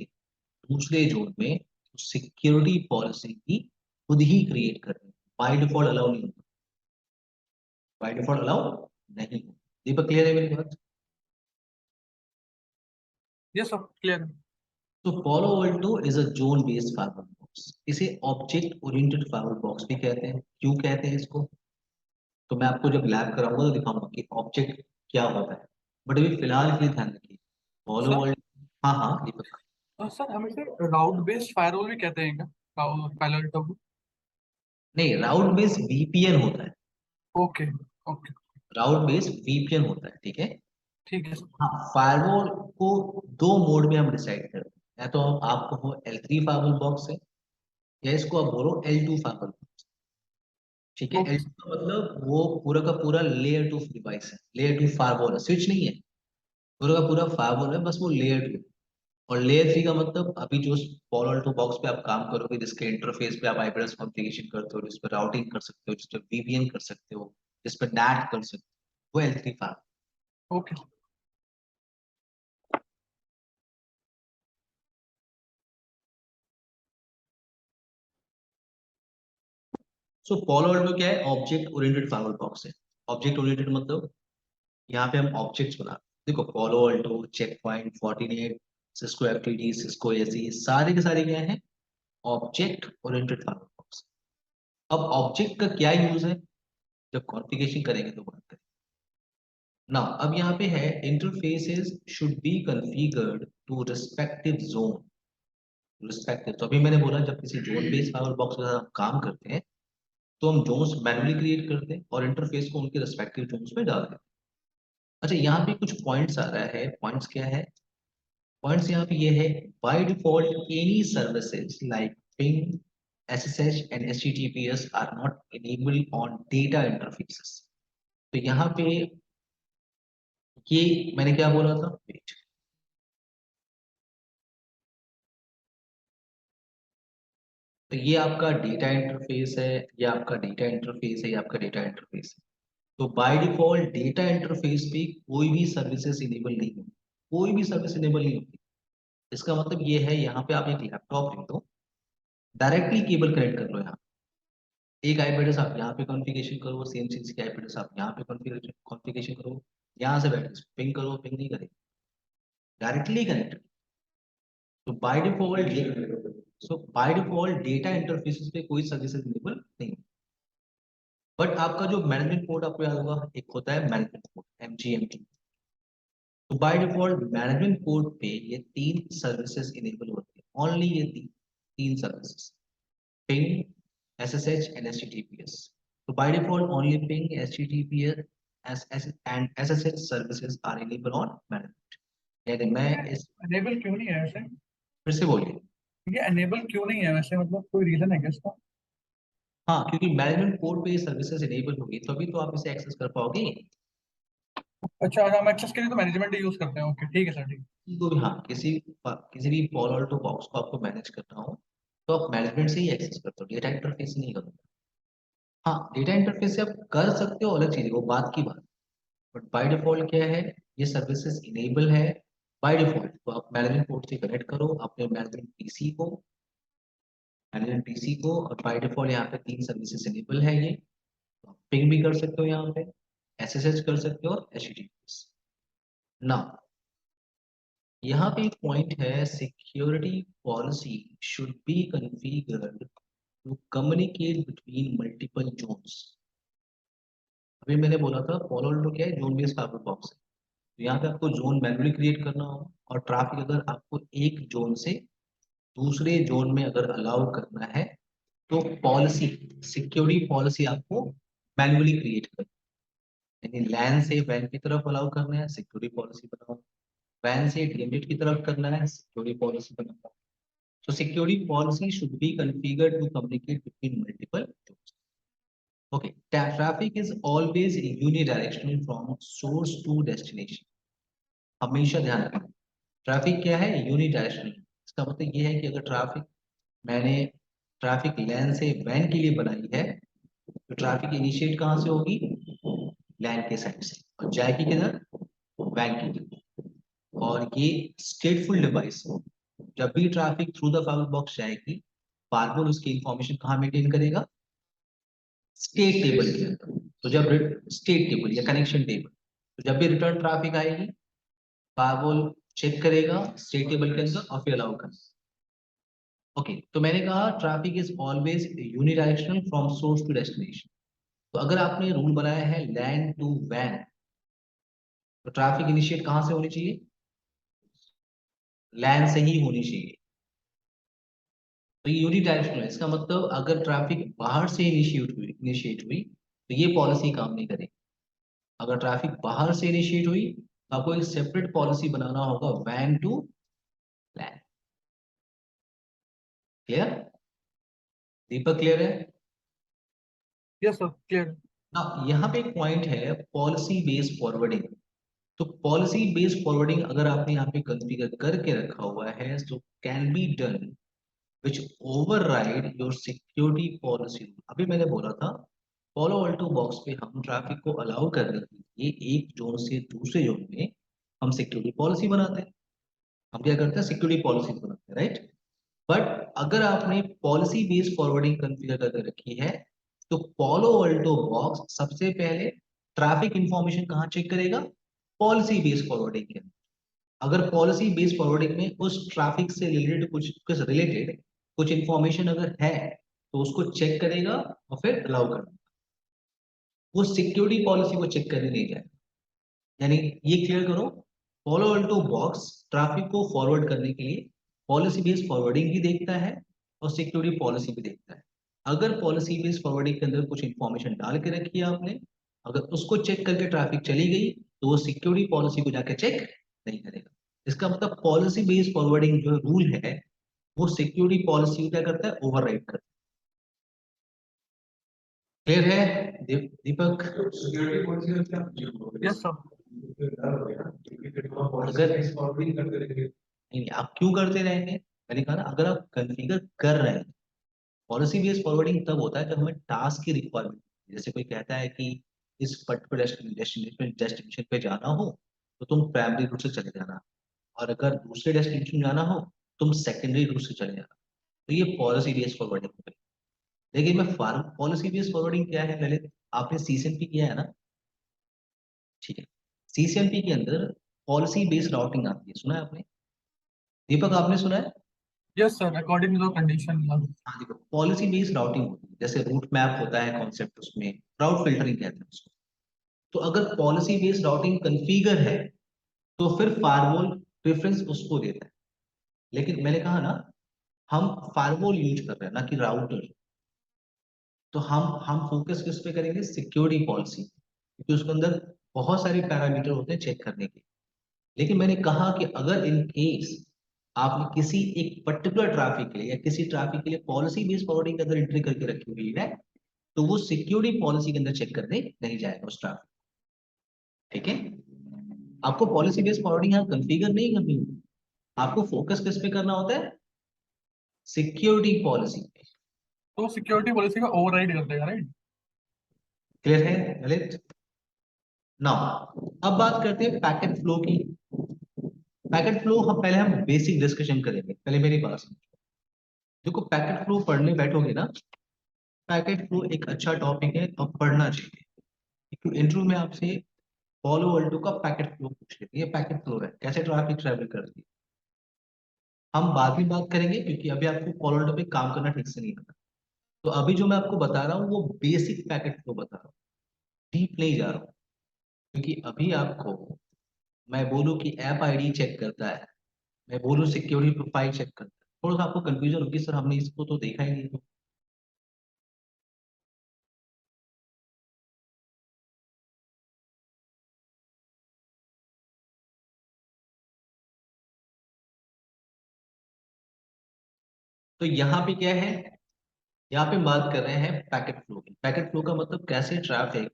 दूसरे जोन में तो सिक्योरिटी पॉलिसी की खुद ही क्रिएट करनी है। बाय डिफॉल्ट अलाउ नहीं होता, बाय डिफॉल्ट अलाउ नहीं होता। दीपक क्लियर है मेरी बात? ये सब क्लियर है। तो Palo Alto is a zone based fibre box. इसे ऑब्जेक्ट ओरिएंटेड फाइबर बॉक्स भी कहते हैं। क्यों कहते हैं इसको, तो मैं आपको जब लैब कराऊंगा तो दिखाऊंगा कि ऑब्जेक्ट क्या होता है। बट अभी फिलहाल के लिए ध्यान रखिए Palo सर Alto। हाँ हाँ दीपक। सर हम इसे राउट बेस्ड फायरवॉल भी कहते हैं क्या, पैरेलल टू? नहीं, राउट बेस्ड वीपीएन होता है, ओके ओके। राउट बेस्ड वीपीएन होता है, ठीक है। ठीक है सर। हाँ, फायरवॉल को दो मोड में हम डिसाइड करते हैं, या तो आपको हो L3 फायरवॉल बॉक्स है, या इसको आप बोलो L2 फायरवॉल बॉक्स, ठीक है। Okay L2 sir. का मतलब वो पूरा का पूरा लेयर 2 डिवाइस है, लेयर 2 फायरवॉल है, स्विच नहीं है, पूरा का पूरा फायरवॉल है, बस वो लेयर 2। और लेयर 3 का मतलब अभी जो पॉलो अल्टो बॉक्स पे आप काम करोगे, जिसके इंटरफेस पे आप आईपी कॉन्फ़िगरेशन करते हो, जिस पर राउटिंग कर सकते हो, जिस पर वीपीएन कर सकते हो, जिस पर नैट कर सकते हो, वो L3 fire. Okay sir. So Palo Alto क्या है? ऑब्जेक्ट ओरिएंटेड फायरवॉल बॉक्स है। ऑब्जेक्ट ओरिएंटेड मतलब यहाँ पे हम ऑब्जेक्ट्स बना, देखो Palo Alto, Check Point, Fortinet, Cisco FTD, Cisco AC, सारे के सारे क्या है? Object oriented firewall box. अब ऑब्जेक्ट का क्या यूज है, जब कॉन्फ़िगरेशन करेंगे तो बात करेंगे ना। अब यहाँ पे है interfaces should be configured to respective zone. Respective, तो अभी मैंने बोला जब किसी जोन बेस्ड फाइबर बॉक्स के साथ हम काम करते हैं तो हम जोन्स मैनुअली क्रिएट करते हैं और इंटरफेस को उनके रिस्पेक्टिव जोन्स में डाल देते हैं। अच्छा, यहाँ पे कुछ पॉइंट्स आ रहा है। पॉइंट्स क्या है? पॉइंट्स यहाँ पे ये है, by default any services like ping, SSH and HTTPS are not enabled on data interfaces. तो यहाँ पे ये मैंने क्या बोला था? Wait. तो ये आपका डेटा इंटरफेस है, ये आपका डेटा इंटरफेस है, ये आपका डेटा इंटरफेस है। तो बाय डिफॉल्ट डेटा इंटरफेस पे कोई भी सर्विसेज इनेबल नहीं होती, कोई भी सर्विस इनेबल नहीं होती। इसका मतलब ये है, यहाँ पे आप एक लैपटॉप ले दो, डायरेक्टली केबल कनेक्ट कर लो, यहाँ एक आईपी एड्रेस आप यहाँ पे कॉन्फ़िगरेशन करो, सेम चीज की आईपी एड्रेस आप यहाँ पे कॉन्फ़िगरेशन करो, यहाँ से बैठ पिंग करो, पिंग नहीं करेगा, डायरेक्टली कनेक्ट। तो by default, by default data interfaces पे कोई सर्विसेज इनेबल नहीं। बट आपका जो मैनेजमेंट पोर्ट आपको याद होगा, एक होता है मैनेजमेंट पोर्ट, MGMT। तो बाय डिफॉल्ट मैनेजमेंट पोर्ट पे ये तीन सर्विसेज इनेबल होती है, ओनली ये तीन services, ping, SSH and HTTPS। तो by default only ping, HTTPS and SSH services are enable on management. यानी मैं इस, अनेबल क्यों नहीं है वैसे? फिर से बोलिए। ये अनेबल क्यों नहीं है वैसे, मतलब कोई रीजन है क्या इसका? हाँ, क्योंकि मैनेजमेंट पोर्ट पे ये सर्विसेज इनेबल होगी तभी तो आप इसे एक्सेस कर पाओगे। अच्छा, अगर हम एक्सेस के लिए तो मैनेजमेंट यूज करते हैं। ओके, ठीक है सर, ठीक है। तो भी हाँ, किसी भी पॉलो अल्टो बॉक्स को आपको मैनेज करना हो तो आप मैनेजमेंट से ही एक्सेस करते हो, डेटा इंटरफेस से नहीं करोगे। हाँ, डेटा इंटरफेस से आप कर सकते हो, अलग चीज है, वो बात की बात। बट बाय डिफॉल्ट क्या है, ये सर्विसेज इनेबल है बाय डिफॉल्ट। तो आप मैनेजमेंट पोर्ट से कनेक्ट करो अपने मैनेजमेंट पीसी को और बाय डिफॉल्ट यहाँ पे 3 सर्विसेज इनेबल है ये। तो आप पिंग भी कर सकते हो यहाँ पे, एसएसएच कर सकते हो और एचटीटीपीएस ना। यहाँ पे एक पॉइंट है, security policy should be configured to communicate between multiple zones. अभी मैंने बोला था पोलो क्या है, जोन बेस्ड फाइबर बॉक्स है। तो यहाँ पे आपको जोन मैन्युअली क्रिएट करना होगा, और ट्रैफिक अगर आपको एक जोन से दूसरे जोन में अगर अलाउ करना है तो पॉलिसी, सिक्योरिटी पॉलिसी आपको मैन्युअली क्रिएट करनी है। यानी लैन से वैन की तरफ अलाउ करना है, सिक्योरिटी पॉलिसी बनाओ। वैन से डीएमएट की तरफ करना है, सिक्योरिटी पॉलिसी बनाओ। So security policy should be configured to communicate between multiple zones. Okay, traffic is always unidirectional from source to destination. हमेशा ध्यान रखना, ट्रैफिक क्या है, यूनिडायरेक्शनल। इसका मतलब ये है कि अगर मैंने ट्रैफिक लेन से वैन के लिए बनाई है तो ट्रैफिक इनिशिएट कहाँ से होगी, लैन के साइड से, और जाएगी किधर, वैन की तरफ। और ये स्टेटफुल डिवाइस, जब भी traffic through the fibre box जाएगी, फायरवॉल उसकी इंफॉर्मेशन कहाँ मेंटेन करेगा, स्टेट टेबल के अंदर। तो जब स्टेट टेबल या कनेक्शन टेबल, तो जब भी रिटर्न ट्रैफिक आएगी, फायरवॉल चेक करेगा स्टेट टेबल के अंदर और फिर अलाउ करेगा। ओके, तो मैंने कहा traffic is always unidirectional from source to destination. तो अगर आपने रूल बनाया है लैंड टू वैन, तो ट्रैफिक इनिशिएट कहाँ से होनी चाहिए, लैंड से ही होनी चाहिए। तो ये यूनिडायरेक्शनल है, इसका मतलब अगर ट्रैफिक बाहर से इनिशिएट हुई तो ये पॉलिसी काम नहीं करेगी। अगर ट्रैफिक बाहर से इनिशिएट हुई तो आपको एक सेपरेट पॉलिसी बनाना होगा, वैन to LAN. Clear, Deepak clear है यस सर, क्लियर। ना। यहाँ पे एक पॉइंट है, पॉलिसी बेस्ड फॉरवर्डिंग। तो पॉलिसी बेस्ड फॉरवर्डिंग अगर आपने यहाँ पे कॉन्फ़िगर करके रखा हुआ है तो can be done which override your security policy. अभी मैंने बोला था पोलो अल्टो बॉक्स पे हम ट्रैफिक को अलाउ करने के लिए एक जोन से दूसरे जोन में हम सिक्योरिटी पॉलिसी बनाते हैं। हम क्या करते हैं, सिक्योरिटी पॉलिसी बनाते हैं, राइट। बट अगर आपने पॉलिसी बेस्ड फॉरवर्डिंग कॉन्फ़िगर करके रखी है तो पोलो अल्टो बॉक्स सबसे पहले ट्रैफिक इंफॉर्मेशन कहाँ चेक करेगा, पॉलिसी बेस्ड फॉरवर्डिंग के। अगर पॉलिसी बेस्ड फॉरवर्डिंग में उस ट्रैफिक से रिलेटेड कुछ इंफॉर्मेशन अगर है तो उसको चेक करेगा और फिर अलाउ करेगा। वो सिक्योरिटी पॉलिसी को चेक करने नहीं जाएगा। यानी ये क्लियर करो, पोलो अल्टो बॉक्स ट्रैफिक को फॉरवर्ड करने के लिए पॉलिसी बेस्ड फॉरवर्डिंग भी देखता है और सिक्योरिटी पॉलिसी भी देखता है। अगर पॉलिसी बेस्ड फॉरवर्डिंग के अंदर कुछ इंफॉर्मेशन डाल के रखी है आपने, अगर उसको चेक करके ट्रैफिक चली गई तो वो सिक्योरिटी पॉलिसी को जाके चेक नहीं करेगा। इसका मतलब पॉलिसी बेस्ड फॉरवर्डिंग जो रूल है वो सिक्योरिटी पॉलिसी को क्या करता है, ओवरराइड करता है। क्लियर है दीपक? सिक्योरिटी पॉलिसी का क्या मतलब होगा? Yes sir. डर हो गया क्योंकि फिर तो अगर पॉलिसी फॉरवर्डिंग करते रहेंगे। नहीं, आप क्यों करते रहेंगे, मैंने कहा ना, अगर आप कॉन्फ़िगर कर रहे हैं, पॉलिसी बेस्ड फॉरवर्डिंग तब होता है जब हमें टास्क की रिक्वायरमेंट, जैसे कोई कहता है कि इस पर्टिकुलर डेस्टिनेशन पे जाना हो तो तुम प्राइमरी रूट से चले जाना, और अगर दूसरे डेस्टिनेशन जाना हो तुम सेकेंडरी रूट से चले जाना। तो ये पॉलिसी बेस्ड फॉरवर्डिंग हो गई। लेकिन मैं फार्म पॉलिसी बेस्ड फॉरवर्डिंग क्या है, पहले आपने सीसीएनपी किया है ना, ठीक है। सीसीएनपी के अंदर पॉलिसी बेस्ड राउटिंग आती है, सुना है आपने, दीपक आपने सुना है? Yes sir, according to the condition. हाँ, देखो पॉलिसी बेस्ड राउटिंग होती है, जैसे रूट मैप होता है कॉन्सेप्ट, उसमें राउट फिल्टरिंग कहते हैं उसको। तो अगर पॉलिसी बेस्ड राउटिंग कॉन्फ़िगर है तो फिर फायरवॉल प्रेफरेंस उसको देता है। लेकिन मैंने कहा ना, हम फायरवॉल यूज कर रहे हैं ना कि राउटर, तो हम फोकस किस पे करेंगे, सिक्योरिटी पॉलिसी, क्योंकि उसके अंदर बहुत सारे पैरामीटर होते हैं चेक करने के। लेकिन मैंने कहा कि अगर इन केस आपने किसी एक पर्टिकुलर ट्रैफिक के लिए या किसी ट्रैफिक के लिए पॉलिसी बेस्ड फॉरवर्डिंग के अंदर एंट्री करके रखी हुई है तो वो सिक्योरिटी पॉलिसी के अंदर चेक करने नहीं जाएगा उस ट्रैफिक, ठीक है। आपको पॉलिसी बेस्ड फॉरवर्डिंग यहाँ कॉन्फ़िगर नहीं करनी होती, आपको फोकस किस पे करना होता है, सिक्योरिटी पॉलिसी पे। तो सिक्योरिटी पॉलिसी का ओवरराइड कर देगा, राइट? क्लियर है ललित? नाउ अब बात करते हैं पैकेट फ्लो की। पैकेट फ्लो हम पहले बेसिक डिस्कशन करेंगे, पहले मेरी बात सुनो। देखो पैकेट फ्लो पढ़ने बैठोगे ना, पैकेट फ्लो एक अच्छा टॉपिक है और पढ़ना चाहिए, क्योंकि इंटरव्यू में आपसे पॉलो अल्टो का पैकेट फ्लो पूछ लेते हैं। ये पैकेट फ्लो है, कैसे ट्रैफिक ट्रैवल करती है, हम बाद में बात करेंगे, क्योंकि अभी आपको पॉलो अल्टो पे काम करना ठीक से नहीं आता। तो अभी जो मैं आपको बता रहा हूँ वो बेसिक पैकेट फ्लो बता रहा हूँ, डीप नहीं जा रहा हूँ। क्योंकि अभी आपको मैं बोलूँ कि ऐप आईडी चेक करता है, मैं बोलूँ सिक्योरिटी प्रोफाइल चेक करता है, थोड़ा सा आपको कंफ्यूजन होगी, सर हमने इसको तो देखा ही नहीं। तो यहाँ पे क्या है, यहाँ पे बात कर रहे हैं पैकेट फ्लो की। पैकेट फ्लो का मतलब कैसे traffic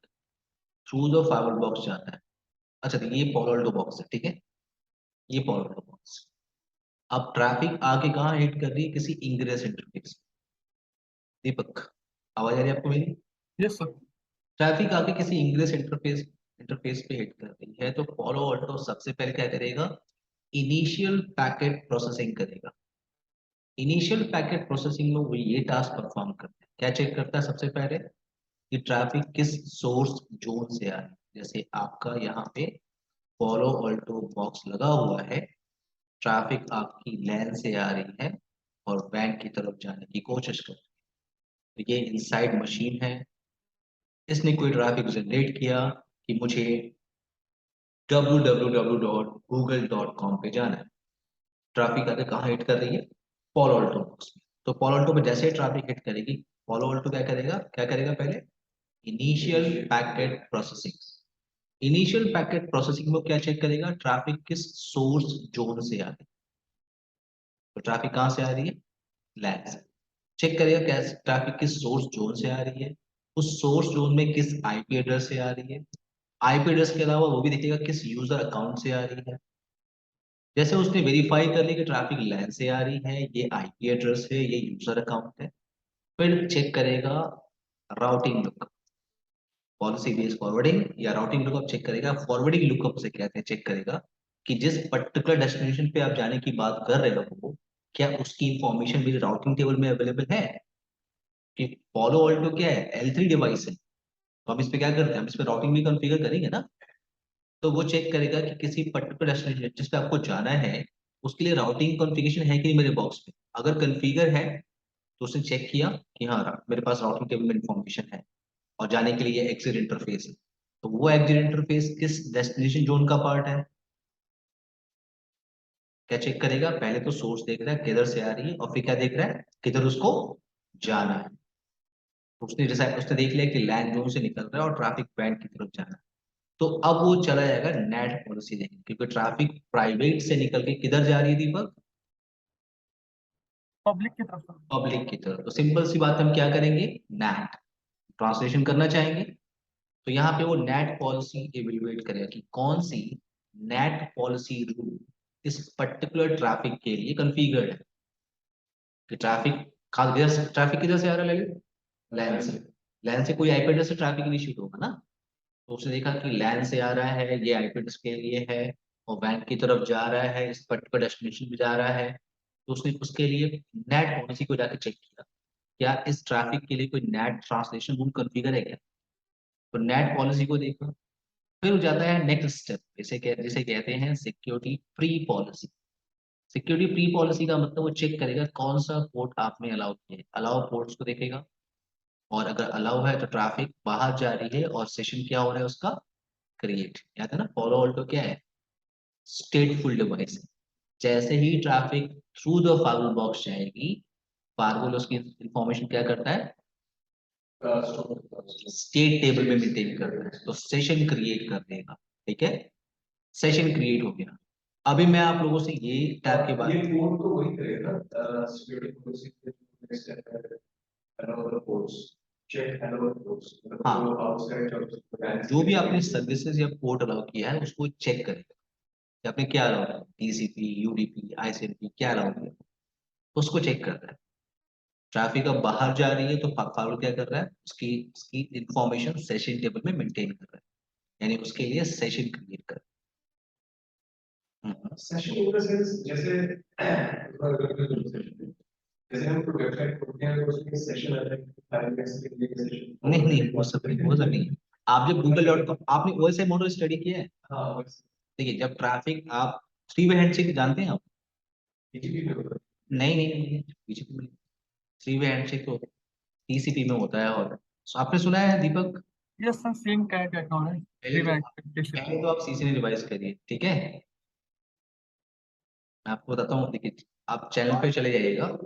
through the fibre box जाता है। अच्छा तो ये पॉलो अल्टो बॉक्स है, ठीक है, ये पॉलो अल्टो बॉक्स। अब ट्रैफिक आके कहाँ हिट कर रही है, किसी इंग्रेस इंटरफेस। दीपक आवाज आ रही है आपको मेरी? Yes sir. ट्रैफिक आके किसी इंग्रेस इंटरफेस इंटरफेस पे हिट कर रही है, तो फॉलो ऑल्टो सबसे पहले क्या करेगा, इनिशियल पैकेट प्रोसेसिंग करेगा। इनिशियल पैकेट प्रोसेसिंग में वो ये टास्क परफॉर्म करता है, क्या चेक करता है सबसे पहले कि ट्रैफिक किस सोर्स जोन से आ रही है। जैसे आपका यहाँ पे फॉलो ऑल्टो बॉक्स लगा हुआ है, ट्रैफिक आपकी लैन से आ रही है और बैंक की तरफ जाने की कोशिश कर रही है। तो ये इनसाइड मशीन है, इसने कोई ट्रैफिक जनरेट किया कि मुझे www.google.com पे जाना है। ट्रैफिक आगे कहाँ हिट कर रही है, पॉलो अल्टो बॉक्स में। तो पॉलो अल्टो में जैसे ट्रैफिक हिट करेगी, पॉलो अल्टो क्या करेगा पहले, initial packet processing. Initial packet processing में क्या चेक करेगा, ट्रैफिक किस सोर्स जोन से आ रही है। तो ट्रैफिक कहाँ से आ रही है, लैन से। चेक करेगा कैसे ट्रैफिक किस सोर्स जोन से आ रही है, उस सोर्स जोन में किस आईपी एड्रेस से आ रही है। आईपी एड्रेस के अलावा वो भी देखेगा किस यूजर अकाउंट से आ रही है। जैसे उसने वेरीफाई कर लिया कि ट्रैफिक लैन से आ रही है, ये आईपी एड्रेस है, ये यूजर अकाउंट है, फिर चेक करेगा routing lookup. Policy based forwarding या राउटिंग लुकअप चेक करेगा। फॉरवर्डिंग लुकअप से कहते हैं, चेक करेगा कि जिस पर्टिकुलर डेस्टिनेशन पे आप जाने की बात कर रहे हो, क्या उसकी इंफॉर्मेशन मेरे राउटिंग टेबल में अवेलेबल है। कि फॉलो ऑल्टो क्या है, L3 डिवाइस है, तो हम इस पे क्या करते हैं, हम इस पे राउटिंग भी कॉन्फ़िगर करेंगे ना। तो वो चेक करेगा कि किसी पर्टिकुलर डेस्टिनेशन जिस पे आपको जाना है, उसके लिए राउटिंग कॉन्फ़िगरेशन है कि नहीं मेरे बॉक्स पे। अगर कॉन्फ़िगर है तो उसने चेक किया कि हाँ मेरे पास राउटिंग टेबल में इंफॉर्मेशन है और जाने के लिए एग्जिट इंटरफेस है। तो वो एग्जिट इंटरफेस किस डेस्टिनेशन जोन का पार्ट है, क्या चेक करेगा, पहले तो सोर्स देख रहा है किधर से आ रही है, और फिर क्या देख रहा है, किधर उसको जाना है। तो उसने डिसाइड, उसने देख लिया कि लैंड जोन से निकल रहा है और ट्रैफिक बैंड की तरफ जाना है। तो अब वो चला जाएगा नेट पॉलिसी देखने, क्योंकि ट्रैफिक प्राइवेट से निकल के किधर जा रही है दीपक, पब्लिक की तरफ से। पब्लिक की तरफ। तो सिंपल सी बात, हम क्या करेंगे, नेट ट्रांसलेशन करना चाहेंगे। तो यहाँ पे वो नेट पॉलिसी इवेलुएट करेगा कि कौन सी नेट पॉलिसी रूल इस पर्टिकुलर ट्रैफिक के लिए कॉन्फ़िगर्ड है। कि ट्रैफिक खास ट्रैफिक किधर से आ रहा है ललित, लैन से। लैन से कोई आईपी एड्रेस से ट्रैफिक इनिशिएट होगा ना। तो उसने देखा कि लैन से आ रहा है, ये आईपी एड्रेस के लिए है, और बैंक की तरफ जा रहा है, इस पर्टिकुलर डेस्टिनेशन पे जा रहा है। तो उसने उसके लिए नेट पॉलिसी को जाकर चेक किया, क्या इस ट्रैफिक के लिए कोई नेट ट्रांसलेशन रूल कॉन्फ़िगर है क्या। तो नेट पॉलिसी को देखा, फिर हो जाता है नेक्स्ट स्टेप, जिसे कहते हैं security pre policy. Security pre policy का मतलब वो चेक करेगा कौन सा पोर्ट आपने अलाउ किया है, अलाउ पोर्ट्स को देखेगा, और अगर अलाउ है तो ट्रैफिक बाहर जा रही है और सेशन क्या हो रहा है उसका, क्रिएट। याद है ना, फॉलो ऑल्टो क्या है, स्टेटफुल डिवाइस है। जैसे ही ट्रैफिक थ्रू द फार्गल बॉक्स जाएगी, फार्गल उसकी इंफॉर्मेशन क्या करता है, स्टेट टेबल में मेंटेन करता है, तो सेशन क्रिएट कर देगा। ठीक है, सेशन क्रिएट हो गया। अभी मैं आप लोगों से ये टैब के बारे ये में, कोड तो वही करेगा, सिक्योरिटी पॉलिसी के नेक्स्ट स्टेप है another codes, check another codes, हाँ, जो आउटसाइड ऑफ जो भी आपने सर्विसेज या पोर्ट अलाउ किया है उसको चेक करेगा। कि आपने क्या अलाउ किया, टीसीपी, यूडीपी, आईसीएमपी क्या अलाउ किया, उसको चेक करता है। ट्रैफिक अब बाहर जा रही है तो फार्मर क्या कर रहा है, उसकी उसकी इंफॉर्मेशन सेशन टेबल में मेंटेन कर रहा है, यानी उसके लिए सेशन क्रिएट कर रहा है। सेशन इन द सेंस जैसे जैसे हम कोई वेबसाइट खोलते हैं तो उसमें सेशन आता है, फाइल एक्सप्लेन के लिए सेशन। नहीं नहीं, वो सब नहीं है। आप जब गूगल डॉट कॉम, आपने ओएसआई मॉडल स्टडी किया है? हाँ बस देखिए, जब ट्रैफिक, आप थ्री वे हैंडशेक जानते हैं आप? बीजीपी में होता है। नहीं नहीं नहीं, बीजेपी में थ्री वे हैंडशेक तो टीसीपी में होता है। और आपने सुना है दीपक? यस सर, सेम क्या टेक्नोलॉजी पहले थ्री तो बैंक। पहले तो आप सीसी ने रिवाइज करिए, ठीक है? मैं आपको बताता हूँ, देखिए, आप चैनल पे चले जाइएगा।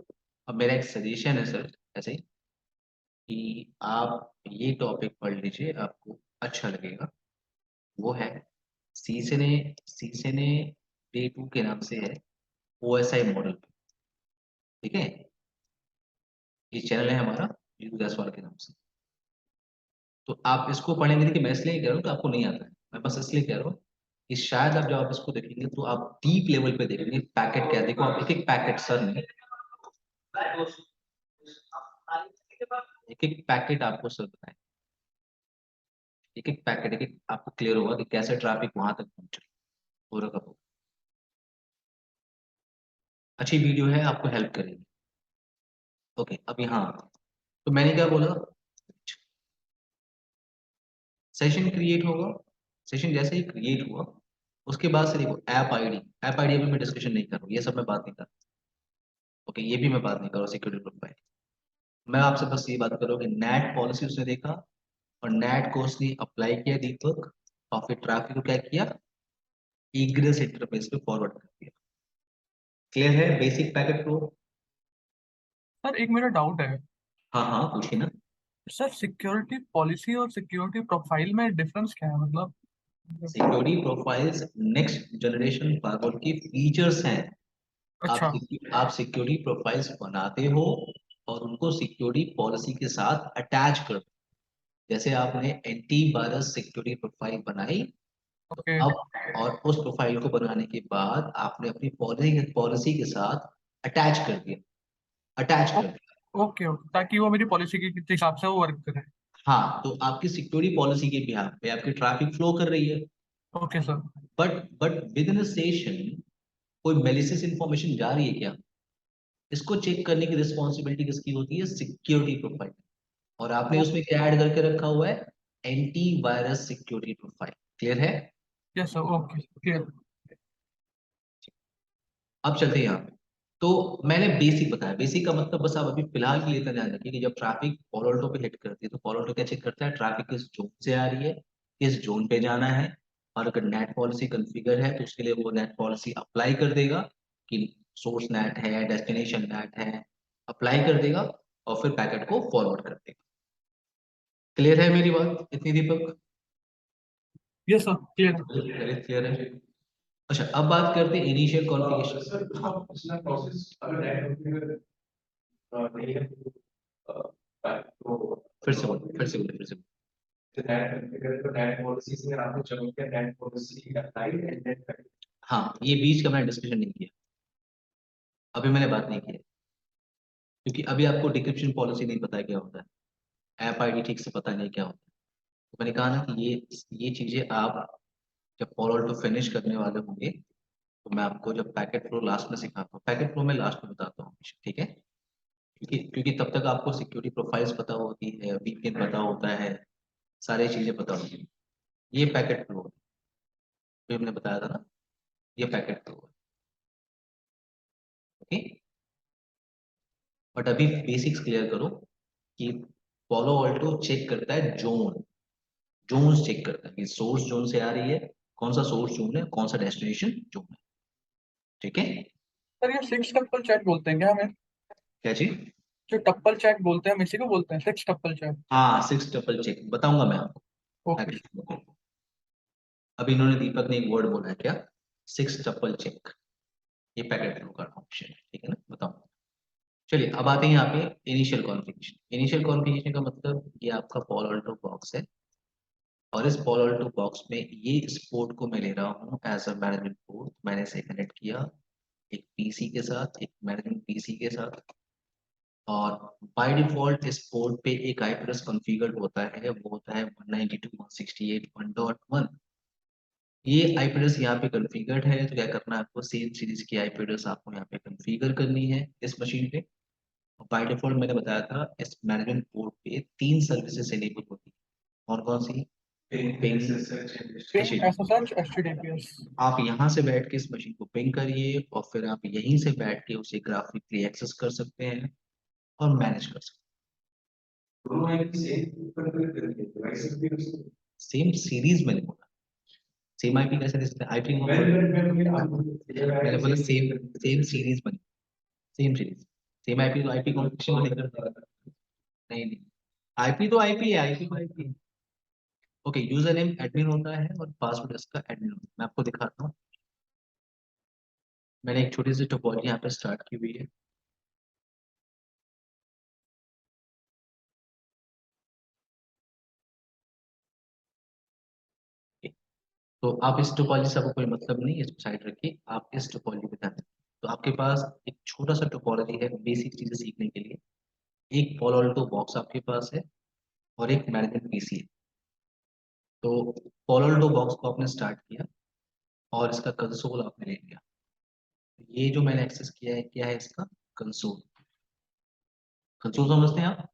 अब मेरा एक सजेशन है सर, ऐसे ही, कि आप ये टॉपिक पढ़ लीजिए, आपको अच्छा लगेगा। वो है सीसेने डे 2 के नाम से है, ओएसआई मॉडल, ठीक है? ये चैनल है हमारा जीतू जायसवाल के नाम से। तो आप इसको पढ़ेंगे, देखिए मैं इसलिए कह रहा हूँ कि आपको नहीं आता है, मैं बस इसलिए कह रहा हूँ कि शायद आप जब आप इसको देखेंगे तो आप डीप लेवल पे देखेंगे पैकेट क्या है। देखो, आप एक एक पैकेट सर ने, एक एक पैकेट आपको सर बताएं, एक एक पैकेट, एक एक आपको क्लियर होगा कि कैसे ट्रैफिक वहां तक पहुंच रही है, पूरा का पूरा। अच्छी वीडियो है, आपको हेल्प करेगी। ओके, अब यहाँ तो मैंने क्या बोला, सेशन क्रिएट होगा। सेशन जैसे ही क्रिएट हुआ, उसके बाद से देखो ऐप आईडी अभी मैं डिस्कशन नहीं कर रहा हूँ, ये सब मैं बात नहीं कर रहा। ओके, ये भी मैं बात नहीं कर रहा, सिक्योरिटी प्रोफाइल। मैं आपसे बस ये बात कर रहा हूँ कि नेट पॉलिसी उसने देखा, और नेट को उसने अप्लाई किया दीपक, और फिर ट्रैफिक को क्या किया, इग्रेस इंटरफेस पे फॉरवर्ड कर दिया। क्लियर है बेसिक पैकेट फ्लो? सर एक मेरा डाउट है। हाँ हाँ, पूछिए ना। सर सिक्योरिटी पॉलिसी और सिक्योरिटी प्रोफाइल में डिफरेंस क्या है मतलब? Security profiles next generation firewall की फीचर्स हैं। अच्छा। आप सिक्योरिटी प्रोफाइल्स बनाते हो और उनको सिक्योरिटी पॉलिसी के साथ अटैच कर दो। जैसे आपने एंटीवायरस सिक्योरिटी प्रोफाइल बनाई, तो ओके अब और उस प्रोफाइल को बनाने के बाद आपने अपनी पॉलिसी के साथ अटैच कर दिया, अटैच कर दिया। ओके ओके, ताकि वो मेरी पॉलिसी के हिसाब से वो वर्क करे। हाँ, तो आपकी सिक्योरिटी पॉलिसी के बिहाफ पे आपकी ट्रैफिक फ्लो कर रही है। Okay sir. But with in session कोई मेलिशियस इंफॉर्मेशन जा रही है क्या, इसको चेक करने की रिस्पॉन्सिबिलिटी किसकी होती है, सिक्योरिटी प्रोफाइल। और आपने उसमें क्या ऐड करके रखा हुआ है, एंटीवायरस सिक्योरिटी प्रोफाइल। क्लियर है? Yes sir, okay clear. अब चलते हैं यहाँ पे। तो मैंने बेसिक बताया, बेसिक का मतलब बस आप अभी फिलहाल के लिए इतना ध्यान रखिए कि जब ट्रैफिक पॉलोल्टो पे हिट करती है तो पॉलोल्टो क्या चेक करता है, ट्रैफिक किस जोन से आ रही है, किस जोन पे जाना है, और अगर नेट पॉलिसी कॉन्फ़िगर है तो उसके लिए वो नेट पॉलिसी अप्लाई कर देगा कि सोर्स नेट है, डेस्टिनेशन नेट है, अप्लाई कर देगा, और फिर पैकेट को फॉरवर्ड कर देगा। क्लियर है मेरी बात इतनी Deepak? Yes sir clear. Clear है। अच्छा, अब बात करते हैं इनिशियल कॉन्फ़िगरेशन। सर पिछला प्रोसेस अगर नेट नहीं है तो फिर से बोलो। नेट पॉलिसी से आपने चलो क्या net policy apply and net. हाँ, ये बीच का मैंने डिस्कशन नहीं किया, अभी मैंने बात नहीं की है, क्योंकि अभी आपको डिक्रिप्शन पॉलिसी नहीं पता है क्या होता है, ऐप आईडी ठीक से पता नहीं क्या होता है। तो मैंने कहा ना कि ये चीजें आप जब फॉलो फिनिश करने वाले होंगे, तो मैं आपको जब पैकेट फ्लो लास्ट में सिखाता हूँ, पैकेट फ्लो में लास्ट में बताता हूँ हमेशा, ठीक है? क्योंकि तब तक आपको सिक्योरिटी प्रोफाइल्स पता होती है, वीपीएन पता होता है, सारी चीजें पता होती है। ये पैकेट फ्लो जो हमने बताया था ना, ये पैकेट फ्लो है, ओके? बट अभी बेसिक्स क्लियर करो कि फॉलो ऑल्टो चेक करता है जोन्स चेक करता है कि सोर्स जोन से आ रही है, कौन सा सोर्स जोन है, कौन सा डेस्टिनेशन जोन है, ठीक है? सर ये सिक्स टप्पल चैट बोलते हैं क्या हमें? क्या चीज? जो टप्पल चैट बोलते हैं हम इसी को बोलते हैं, सिक्स टप्पल चैट। हाँ, सिक्स ट्रिपल चेक बताऊंगा मैं आपको। ओके। Packet। अभी इन्होंने दीपक ने एक वर्ड बोला है क्या, सिक्स ट्रिपल चेक, ये पैकेट फ्लो का ऑप्शन है, ठीक है ना? बताओ। चलिए, अब आते हैं यहाँ पे इनिशियल कॉन्फ़िगरेशन। इनिशियल कॉन्फ़िगरेशन का मतलब ये आपका फॉलो ऑल्टो बॉक्स है, और इस पॉलो अल्टो बॉक्स में ये इस पोर्ट को मैं ले रहा हूँ एज अ मैनेजमेंट पोर्ट। मैंने इसे कनेक्ट किया एक पीसी के साथ, एक मैनेजमेंट पीसी के साथ, और बाय डिफॉल्ट इस पोर्ट पे एक आईपी एड्रेस कॉन्फ़िगर्ड होता है, वो होता है 192.168.1.1। ये आईपी एड्रेस यहाँ पे कॉन्फ़िगर्ड है, तो क्या करना है आपको, सेम सीरीज की आईपी एड्रेस आपको यहाँ पे कॉन्फ़िगर करनी है इस मशीन पे। बाय डिफॉल्ट मैंने बताया था इस मैनेजमेंट पोर्ट पे 3 सर्विसेज एनेबल होती है। और कौन सी? Ping ping. Ping, SSH, HTTPS. आप यहाँ से बैठ के इस मशीन को पिंग करिए और फिर आप यहीं से बैठ के उसे ग्राफिकली एक्सेस कर सकते हैं और मैनेज कर सकते दोनों आईपी सेम हैं। सेम सीरीज मैंने बोला, सेम आईपी कैसे दे सकते हैं? आईपी मैंने बोला सेम सेम सीरीज बनी, सेम सीरीज, सेम आईपी तो आईपी कॉन्फ़िगरेशन नहीं, नहीं, आईपी तो आईपी है, आईपी तो आईपी है। ओके, यूजर नेम एडमिन होता है और पासवर्ड इसका एडमिन होता है। मैं आपको दिखाता हूँ, मैंने एक छोटी सी टोपोलॉजी यहाँ पे स्टार्ट की हुई है। तो आप इस टोपोलॉजी से आपको कोई मतलब नहीं, इसको साइड रखिए, आप इस टोपोलॉजी पे ध्यान दें। तो आपके पास एक छोटा सा टोपोलॉजी है बेसिक चीजें सीखने के लिए। एक पॉलो अल्टो बॉक्स आपके पास है और एक मैनेजमेंट पीसी है। तो पॉलो अल्टो बॉक्स को आपने स्टार्ट किया और इसका कंसोल आपने ले लिया। ये जो मैंने एक्सेस किया है, क्या है इसका? कंसोल। कंसोल समझते हैं आप?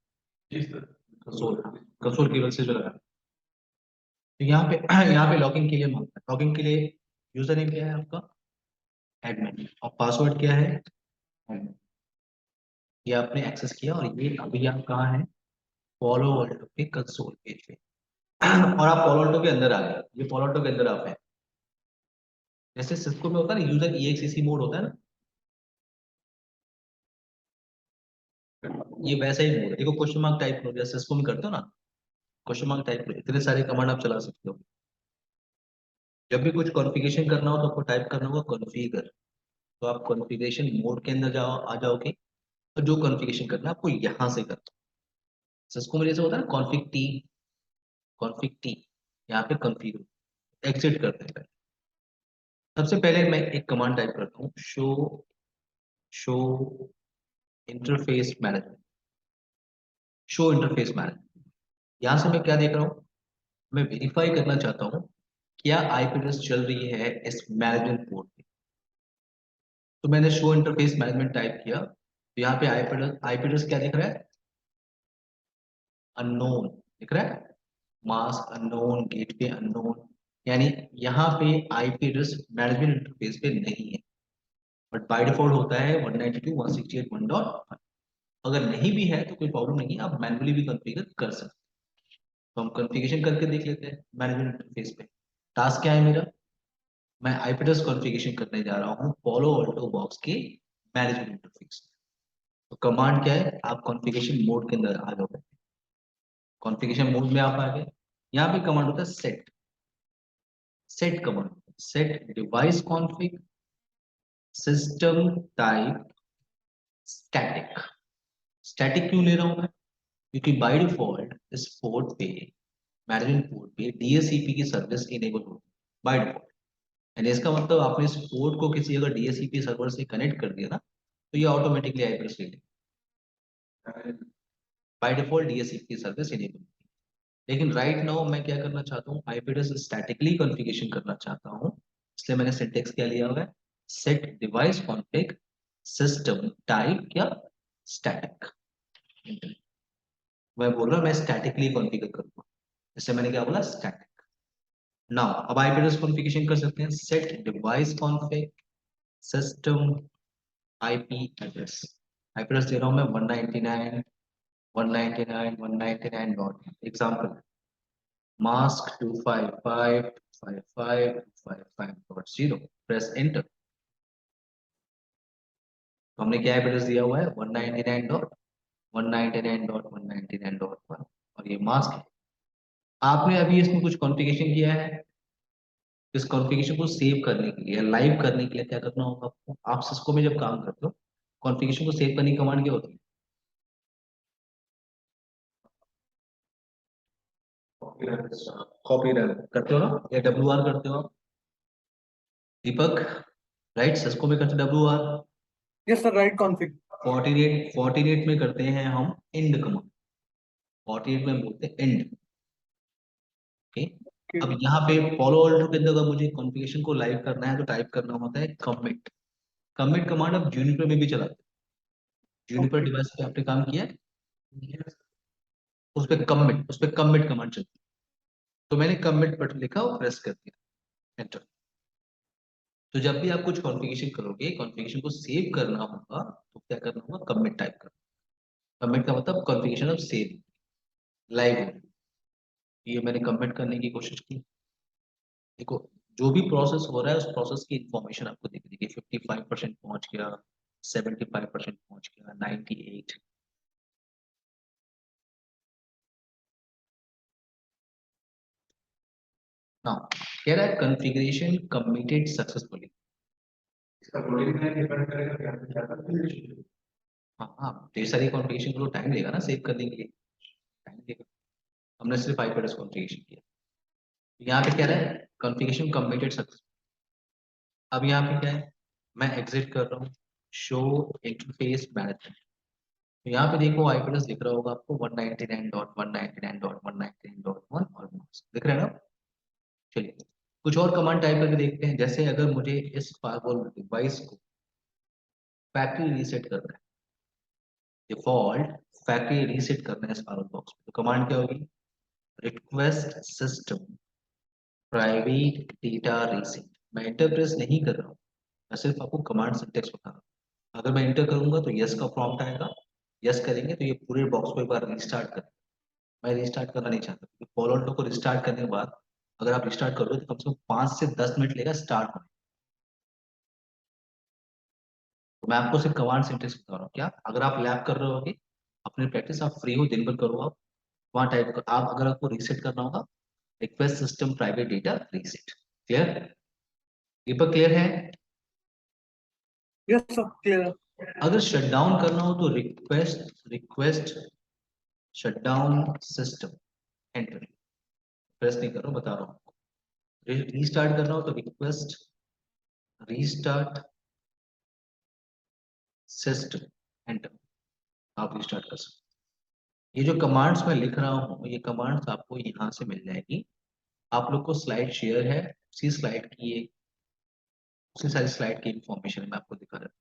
कंसोल, कंसोल केबल से जो लगा। तो यहाँ पे यहाँ पे लॉगिन के लिए मांगता है। लॉगिन के लिए यूजर नेम क्या है आपका? एडमिन। और पासवर्ड क्या है? एडमिन। ये आपने एक्सेस किया और ये अभी आप कहाँ हैं? पॉलो अल्टो के कंसोल पेज पे। और आप पॉलो अल्टो के अंदर आ गए, ये पॉलो अल्टो के अंदर आप हैं। जैसे सिस्को में होता है ना यूजर EXEC मोड होता है ना, ये वैसा ही मोड है। देखो क्वेश्चन मार्क टाइप करो, जैसे सिस्को में करते हो ना, क्वेश्चन मार्क टाइप करो, इतने सारे कमांड आप चला सकते हो। जब भी कुछ कॉन्फ़िगरेशन करना हो तो आपको टाइप करना होगा कॉन्फ़िगर। तो आप कॉन्फ़िगरेशन मोड के अंदर आ जाओगे, तो जो कॉन्फ़िगरेशन करना है आपको यहाँ से करना है। सिस्को में जैसे होता है ना कॉन्फ़िग टी, यहाँ पे कॉन्फ़िगर। एग्जिट करते हैं पहले। सबसे पहले मैं एक कमांड टाइप करता हूँ, show interface management. Show interface management, यहाँ से मैं क्या देख रहा हूँ, मैं वेरीफाई करना चाहता हूँ क्या आईपी एड्रेस चल रही है इस मैनेजमेंट पोर्ट पे। तो मैंने शो इंटरफेस मैनेजमेंट टाइप किया, तो यहाँ पे आईपी एड्रेस क्या दिख रहा है? अननोन दिख रहा है। मास्क अननोन, गेटवे अननोन, यानी यहाँ पे आईपी एड्रेस मैनेजमेंट इंटरफेस पे नहीं है। बट बाय डिफॉल्ट होता है 192.168.1.1। अगर नहीं भी है तो कोई प्रॉब्लम नहीं है, आप मैन्युअली भी कॉन्फ़िगर कर सकते हैं। तो हम कॉन्फ़िगरेशन करके देख लेते हैं मैनेजमेंट इंटरफेस पे। टास्क क्या है मेरा? मैं आईपी एड्रेस कॉन्फ़िगरेशन करने जा रहा हूँ पॉलो अल्टो बॉक्स के मैनेजमेंट इंटरफेस। तो कमांड क्या है? आप कॉन्फ़िगरेशन मोड के अंदर आ जाओगे। कॉन्फ़िगरेशन मोड में आप आ गए, यहाँ पे कमांड होता है set. Set command, set device config system type static. Static क्यों ले रहा हूं मैं? क्योंकि बाय डिफॉल्ट इस पोर्ट पे, मैनेजमेंट पोर्ट पे DSCP की सर्विस इनेबल होती है बाय डिफॉल्ट। यानी इसका मतलब आपने इस पोर्ट को किसी अगर DSCP सर्वर से कनेक्ट कर दिया ना, तो ये ऑटोमेटिकली आईपी एड्रेस ले लेगा। बाय डिफॉल्ट DSCP की सर्विस इनेबल। लेकिन राइट नाउ मैं क्या करना चाहता हूँ, आईपी एड्रेस स्टैटिकली कॉन्फ़िगरेशन करना चाहता हूँ। इसलिए मैंने सिंटेक्स क्या लिया हुआ है? Set device config system type क्या स्टैटिक। मैं बोल रहा हूँ मैं स्टैटिकली कॉन्फ़िगर करूंगा, इससे मैंने क्या बोला? स्टैटिक। नाउ अब आईपी एड्रेस कॉन्फ़िगरेशन कर सकते हैं, set device config system IP address. IP address दे रहा हूँ मैं 199.199.199 dot example mask 255.255.255.0। Press enter. तो हमने क्या एड्रेस दिया हुआ है? 199.199.199.1 और ये मास्क है। आपने अभी इसमें कुछ कॉन्फ़िगरेशन किया है, इस कॉन्फ़िगरेशन को सेव करने के लिए, लाइव करने के लिए क्या करना होगा आपको? आप सिस्को में जब काम करते हो, कॉन्फ़िगरेशन को सेव करने की कमांड क्या होती है? कॉपी रन करते हो ना, या WR करते हो आप दीपक, राइट? सिस्को में करते WR। Yes sir, right config. 48 में करते हैं हम एंड कमांड, 48 में हम बोलते हैं एंड। ओके, अब यहाँ पे फॉलो ऑल्टो के अंदर अगर मुझे कॉन्फ़िगरेशन को लाइव करना है तो टाइप करना होता है कमिट। कमिट कमांड अब जूनिपर में भी चलाते हैं, जूनिपर डिवाइस पे आपने काम किया है, उस पर कमिट कमांड चलती है। तो मैंने कमिट बटन लिखा और प्रेस कर दिया, एंटर। तो जब भी आप कुछ कॉन्फ़िगरेशन करोगे, कॉन्फ़िगरेशन को सेव करना होगा तो क्या करना होगा, कमिट टाइप करना। कमिट का मतलब कॉन्फ़िगरेशन अब सेव लाइव हो। ये मैंने कमिट करने की कोशिश की, देखो जो भी प्रोसेस हो रहा है उस प्रोसेस की इंफॉर्मेशन आपको दिख रही है। 55% पहुंच गया, 75% पहुंच गया, 98। ना कह रहा है कॉन्फ़िगरेशन कमिटेड सक्सेसफुली। इसका लोडिंग टाइम डिपेंड करेगा कि आपने क्या कॉन्फ़िगरेशन। हाँ हाँ, ढेर सारी कॉन्फ़िगरेशन को टाइम लेगा ना सेव करने के लिए, टाइम लेगा। हमने सिर्फ आईपी एड्रेस कॉन्फ़िगरेशन किया। यहाँ पे क्या रहा है, कॉन्फ़िगरेशन कमिटेड सक्सेस। अब यहाँ पे क्या है, मैं एग्जिट कर रहा हूँ, शो इंटरफेस मैनेजमेंट। तो यहाँ पे देखो आईपी एड्रेस दिख रहा होगा आपको 199.199.199.1 और दिख रहा है ना। चलिए कुछ और कमांड टाइप करके देखते हैं। जैसे अगर मुझे इस फायरवॉल डिवाइस को फैक्ट्री रीसेट करना है, डिफॉल्ट फैक्ट्री रीसेट करना है इस फायरवॉल बॉक्स में, तो कमांड क्या होगी, request system private data reset. मैं इंटर प्रेस नहीं कर रहा हूँ, मैं सिर्फ आपको कमांड सिंटेक्स बता रहा हूँ। अगर मैं इंटर करूंगा तो यस का प्रॉम्प्ट आएगा, यस करेंगे तो ये पूरे बॉक्स को एक बार रिस्टार्ट कर। मैं रिस्टार्ट करना नहीं चाहता क्योंकि फॉलो को रिस्टार्ट करने के बाद अगर आप रिस्टार्ट करोगे तो कम से कम 5 से 10 मिनट लेगा स्टार्ट होने। तो मैं आपको सिर्फ कमांड सिंटेक्स बता रहा हूँ। क्या अगर आप लैब कर रहे होगे अपनी प्रैक्टिस, आप फ्री हो दिन भर करो, आप वहाँ टाइप कर, आप अगर आपको रीसेट करना होगा request system private data reset. Clear Deepak, clear है? Yes sir, clear. अगर शट डाउन करना हो तो request shutdown system, enter. Press नहीं कर रहा हूँ, बता रहा हूँ। रीस्टार्ट करना हो तो रिक्वेस्ट रीस्टार्ट सिस्टम, एंटर। आप रिस्टार्ट कर सकते। ये जो कमांड्स मैं लिख रहा हूँ ये कमांड्स आपको यहाँ से मिल जाएगी। आप लोग को स्लाइड शेयर है, उसी स्लाइड की उसी सारी स्लाइड की इंफॉर्मेशन मैं आपको दिखा रहा हूँ।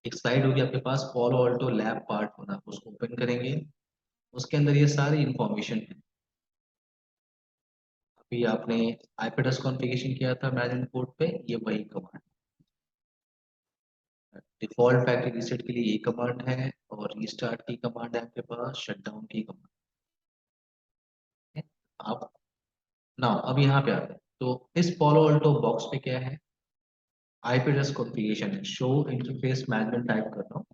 एक स्लाइड होगी आपके पास, पॉलो ऑल्टो लैब पार्ट होना, उसको ओपन करेंगे, उसके अंदर ये सारी इंफॉर्मेशन है। अभी आपने आईपी एड्रेस कॉन्फ़िगरेशन किया था मैनेजमेंट पोर्ट पे, ये वही कमांड। डिफॉल्ट फैक्ट्री रीसेट के लिए ये कमांड है, और रीस्टार्ट की कमांड है आपके पास, शटडाउन की कमांड है। आप ना अब यहाँ पे आते हैं तो इस पॉलो ऑल्टो बॉक्स पे क्या है, आईपी एड्रेस कॉन्फ़िगरेशन है, शो इंटरफेस मैनेजमेंट टाइप कर रहा हूँ।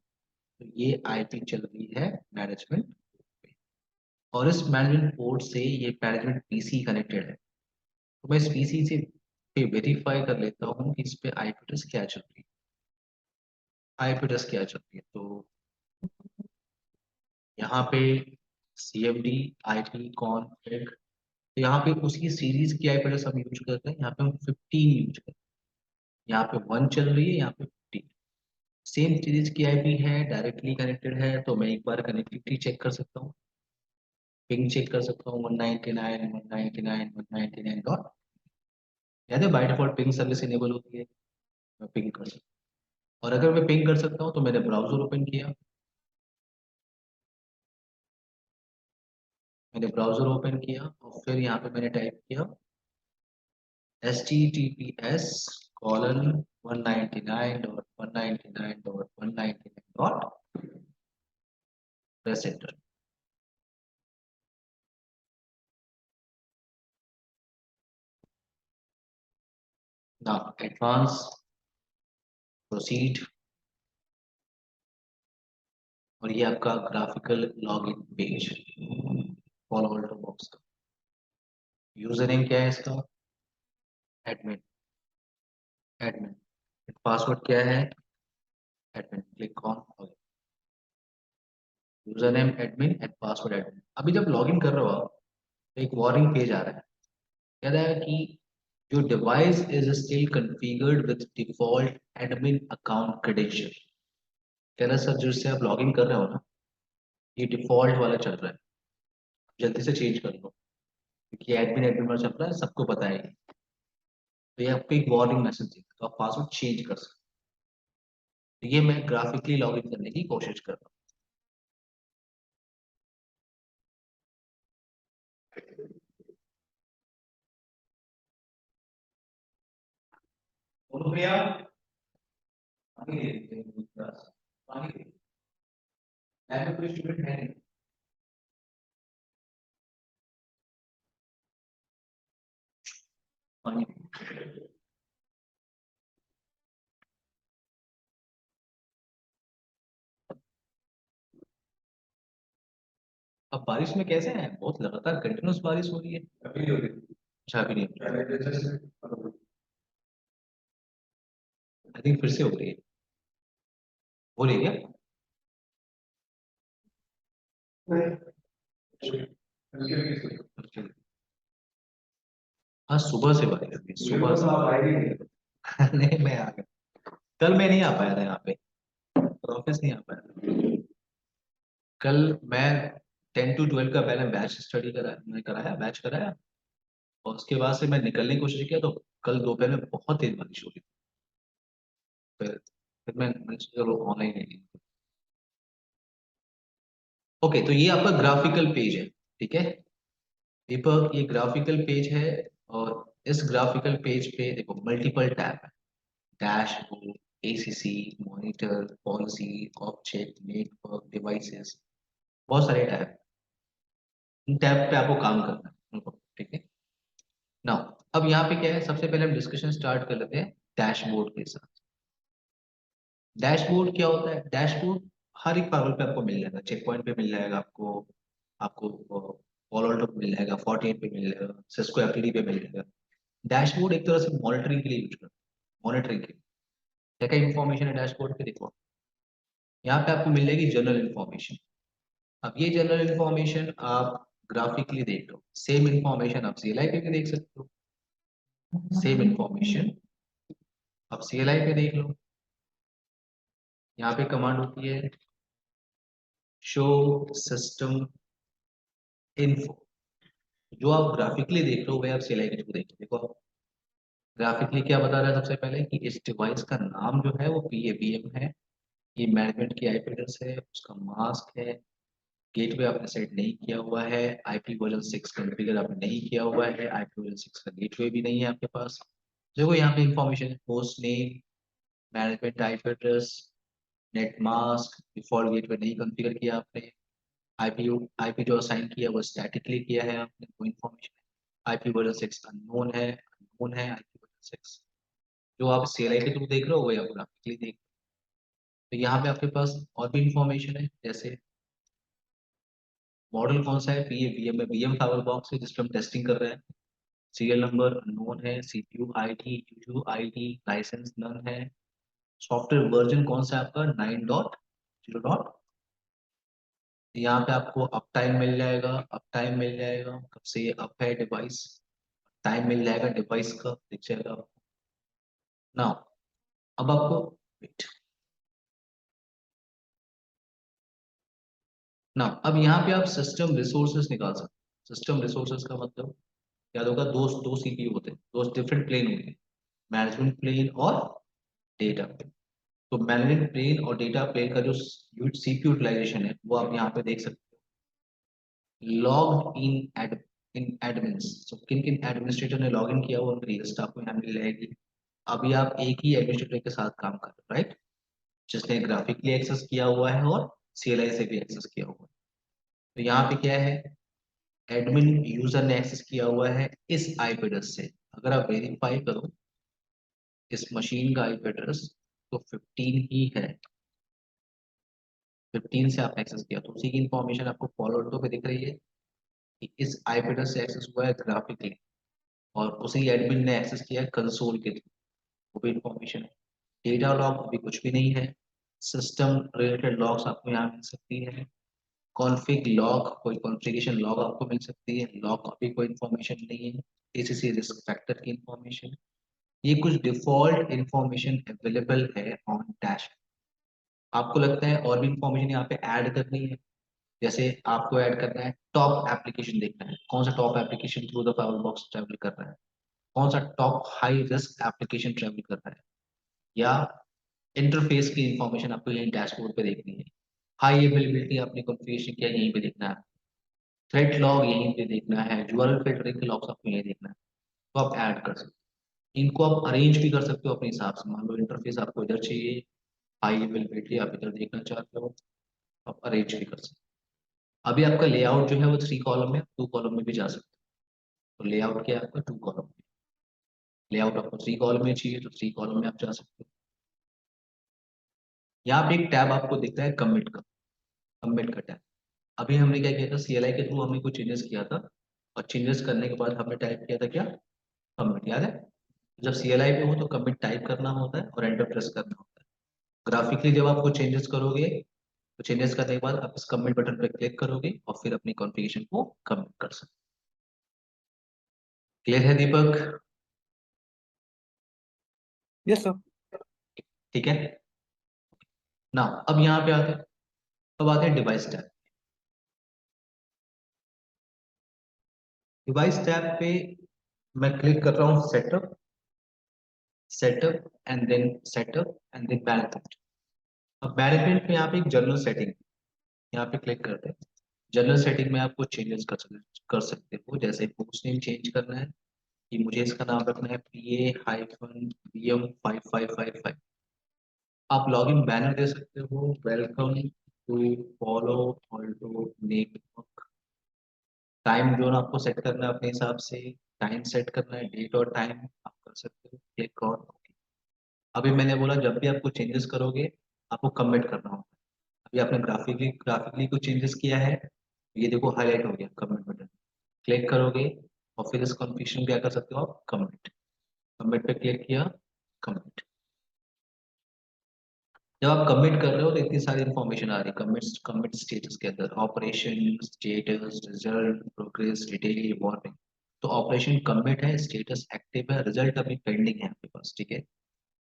तो ये आईपी चल रही है मैनेजमेंट पे, और इस मैनेजमेंट पोर्ट से ये मैनेजमेंट पीसी कनेक्टेड है। तो मैं इस पीसी से पे वेरीफाई कर लेता हूँ कि इस पे आईपी एड्रेस क्या चल रही है, आईपी एड्रेस क्या चल रही है। तो यहाँ पे CMD IP कॉन्फ़िग, तो यहाँ पे उसी सीरीज की आईपी एड्रेस हम यूज करते हैं। यहाँ पे हम 15 यूज करते हैं, यहाँ पे 1 चल रही है, यहाँ पे 15 सेम सीरीज की आईपी है, डायरेक्टली कनेक्टेड है। तो मैं एक बार कनेक्टिविटी चेक कर सकता हूँ, पिंग चेक कर सकता हूँ 199.199.199 डॉट, याद है by default ping service enable होती है, मैं पिंग कर सकता हूँ। और अगर मैं पिंग कर सकता हूँ तो मैंने ब्राउजर ओपन किया, मैंने ब्राउजर ओपन किया और फिर यहाँ पे मैंने टाइप किया https://199.199.199. Press enter. Now advance proceed, और ये आपका graphical login page follow Alto box का। यूजर नेम क्या है इसका, एडमिन, एडमिन। पासवर्ड क्या है, admin, click on user name admin and password admin. अभी जब लॉगिन कर रहे हो आप तो एक वार्निंग पेज आ रहा है, कह रहा है कि your device is still configured with default admin account credential। कह रहा है सर जिससे आप लॉगिन कर रहे हो ना, ये डिफॉल्ट वाला चल रहा है, जल्दी से चेंज कर लो, क्योंकि एडमिन एडमिन वाला चल रहा है, सबको पता है। तो ये आपको एक वार्निंग मैसेज देगा, तो आप पासवर्ड चेंज कर सकते हो। तो ये मैं ग्राफिकली लॉगिन करने की कोशिश कर रहा हूँ। भैया पानी दे देते हैं, पानी दे, ऐसे कोई स्टूडेंट है नहीं। पानी अब बारिश में कैसे हैं, बहुत लगातार कंटिन्यूस बारिश हो रही है। अभी नहीं हो रही। अच्छा अभी नहीं, पहले जैसे आई थिंक फिर से हो रही है, हो रही है क्या? अच्छा। हाँ सुबह से बारिश हो रही है, सुबह से। आप आए नहीं। नहीं मैं आ गया, कल मैं नहीं आ पाया था यहाँ पे, ऑफिस नहीं आ पाया था। कल मैं 10 to 12 का पहले बैच स्टडी कराया, मैंने कराया बैच कराया, और उसके बाद से मैं निकलने की कोशिश किया तो कल दोपहर में बहुत तेज बारिश हो रही थी। फिर मैंने सोचा चलो ऑनलाइन ही। ओके, तो ये आपका ग्राफिकल पेज है, ठीक है दीपक, ये ग्राफिकल पेज है। और इस ग्राफिकल पेज पे देखो मल्टीपल टैब है, dashboard, ACC, monitor, policy, object, network, devices, बहुत सारे टैब। इन टैब पे आपको काम करना है उनको, ठीक है ना। अब यहाँ पे क्या है, सबसे पहले हम डिस्कशन स्टार्ट कर लेते हैं डैशबोर्ड के साथ। डैशबोर्ड क्या होता है? डैशबोर्ड हर एक पावर पे आपको मिल जाएगा, चेक पॉइंट पे मिल जाएगा आपको, आपको Palo Alto पे मिल जाएगा, Fortinet पे मिल जाएगा, सिस्को एफटीडी पे मिल जाएगा। डैशबोर्ड एक तरह से मॉनिटरिंग के लिए यूज करते हैं, मॉनिटरिंग के लिए। क्या क्या इन्फॉर्मेशन है डैशबोर्ड पे देखो, यहाँ पे आपको मिल जाएगी जनरल इन्फॉर्मेशन। अब ये जनरल इन्फॉर्मेशन आप ग्राफिकली देख लो, सेम इन्फॉर्मेशन आप CLI पे भी देख सकते हो, सेम इन्फॉर्मेशन आप CLI पे देख लो। यहाँ पे कमांड होती है शो सिस्टम इन्फो, जो आप ग्राफिकली देख रहे हो वह आप CLI के थ्रू देखो। ग्राफिकली क्या बता रहा है, सबसे पहले कि इस डिवाइस का नाम जो है वो PABM है, ये मैनेजमेंट की IP एड्रेस है, उसका मास्क है, गेटवे आपने सेट नहीं किया हुआ है, IP वर्जन 6 कॉन्फ़िगर आपने नहीं किया हुआ है, IP वर्जन 6 का गेटवे भी नहीं है आपके पास। देखो यहाँ पे इंफॉर्मेशन है, host name, management IP address, net mask, default gateway नहीं कॉन्फ़िगर किया आपने, IP जो असाइन किया वो स्टैटिकली किया है आपने, वो इन्फॉर्मेशन है। IP वर्जन 6 अननोन है IP वर्जन 6। जो आप CLI के थ्रू देख रहे हो वो आप ग्राफिकली देख रहे हो। तो यहाँ पे आपके पास और भी इंफॉर्मेशन है, जैसे मॉडल कौन सा है, VM में VM फाइबर बॉक्स है जिस पर हम टेस्टिंग कर रहे हैं, सीरियल नंबर अननोन है, CPU ID, UU ID, license none है, सॉफ्टवेयर वर्जन कौन सा है आपका 9.0 यहाँ पे आपको अप टाइम मिल जाएगा, अप टाइम मिल जाएगा, कब से ये अप है डिवाइस, टाइम मिल जाएगा डिवाइस का, दिख जाएगा आपको ना। अब आपको wait, ना अब यहाँ पे आप सिस्टम रिसोर्सेज निकाल सकते हो। सिस्टम रिसोर्सेज का मतलब याद होगा, दो CPU होते हैं, दो डिफरेंट प्लेन होते हैं, मैनेजमेंट प्लेन और डेटा प्लेन। तो मैनेजमेंट प्लेन और डेटा प्लेन का जो CPU यूटिलाइजेशन है वो आप यहाँ पे देख सकते हो। लॉग इन एडमिन्स, तो किन किन एडमिनिस्ट्रेटर ने लॉग इन किया हुआ उनकी लिस्ट आपको यहाँ मिल जाएगी। अभी आप एक ही एडमिनिस्ट्रेटर के साथ काम कर रहे हो, राइट, जिसने ग्राफिकली एक्सेस किया हुआ है और CLI से भी एक्सेस किया हुआ है। तो यहाँ पे क्या है, एडमिन यूजर ने एक्सेस किया हुआ है इस IP एड्रेस से। अगर आप वेरीफाई करो इस मशीन का IP एड्रेस तो 15 ही है, 15 से आप एक्सेस किया, तो उसी की इंफॉर्मेशन आपको Palo Alto पे दिख रही है कि इस IP एड्रेस से एक्सेस हुआ है ग्राफिकली, और उसी एडमिन ने एक्सेस किया है कंसोल के थ्रू, वो भी इंफॉर्मेशन है। डेटा लॉग अभी कुछ भी नहीं है, सिस्टम रिलेटेड लॉग्स आपको यहाँ मिल सकती है। कॉन्फ़िग लॉग, कोई कॉन्फ़िगरेशन लॉग आपको मिल सकती है। लॉग अभी कोई इन्फॉर्मेशन नहीं है। ACC रिस्क फैक्टर की इन्फॉर्मेशन, ये कुछ डिफॉल्ट इन्फॉर्मेशन अवेलेबल है ऑन डैश। आपको लगता है और भी इन्फॉर्मेशन यहाँ पे ऐड करनी है? जैसे आपको ऐड करना है टॉप एप्लीकेशन देखना है, कौन सा top application through the fire box travel कर रहा है, कौन सा top high risk application travel कर रहा है, या इंटरफेस की इंफॉर्मेशन आपको यही डैशबोर्ड पे देखनी है। हाई अवेलेबिलिटी आपने कॉन्फ़िगरेशन किया, यहीं पे देखना है। थ्रेड लॉग यहीं पे देखना है। यूआरएल फिल्टरिंग के लॉग्स आपको यहीं देखना है। तो आप ऐड कर सकते हो। इनको आप अरेंज भी कर सकते हो अपने हिसाब से। मान लो इंटरफेस आपको इधर चाहिए, हाई अवेलेबिलिटी आप इधर देखना चाहते हो, आप अरेंज भी कर सकते हो। अभी आपका लेआउट जो है वो 3 कॉलम में, 2 कॉलम में भी जा सकते हो। तो लेआउट क्या है आपका 2 कॉलम में। लेआउट आपको 3 कॉलम में चाहिए तो 3 कॉलम में आप जा सकते हो। यहाँ पे एक टैब आपको दिखता है कमिट का, कमिट का टैब। अभी हमने क्या किया था, CLI के थ्रू हमने कुछ चेंजेस किया था, और चेंजेस करने के बाद हमने टाइप किया था क्या, कमिट। याद है? जब CLI पे हो तो कमिट टाइप करना होता है और एंटर प्रेस करना होता है। ग्राफिकली जब आपको चेंजेस करोगे तो चेंजेस करने के बाद आप इस कमिट बटन पर क्लिक करोगे और फिर अपनी कॉन्फ़िगरेशन को कमिट कर सकते। क्लियर है दीपक? Yes sir. ठीक है ना। अब यहाँ पे आते हैं, अब आते हैं डिवाइस टैब। डिवाइस टैब पे मैं क्लिक कर रहा हूँ setup, setup and then setup and then management. अब मैनेजमेंट में यहाँ पे एक जनरल सेटिंग, यहाँ पे क्लिक करते हैं। जनरल सेटिंग में आपको चेंजेस कर सकते हो। जैसे पोस्ट नेम चेंज करना है कि मुझे इसका नाम रखना है PA-BM5555। आप लॉगिन बैनर दे सकते हो, welcome to Palo Alto network. Time zone आपको सेट करना है अपने हिसाब से, टाइम सेट करना है, डेट और टाइम आप कर सकते हो। Click on okay. अभी मैंने बोला जब भी आपको चेंजेस करोगे आपको कमिट करना होगा। अभी आपने ग्राफिकली कुछ चेंजेस किया है, ये देखो हाईलाइट हो गया कमिट बटन। क्लिक करोगे और फिर इस कॉन्फ़िगरेशन क्या कर सकते हो आप, कमिट। कमिट पे क्लिक किया, कमिट। जब आप कमिट कर रहे हो तो इतनी सारी इंफॉर्मेशन आ रही है कमिट स्टेटस के अंदर, operation status, result, progress, detail, warning. तो ऑपरेशन कमिट है, स्टेटस एक्टिव है, रिजल्ट अभी पेंडिंग है आपके पास, ठीक है।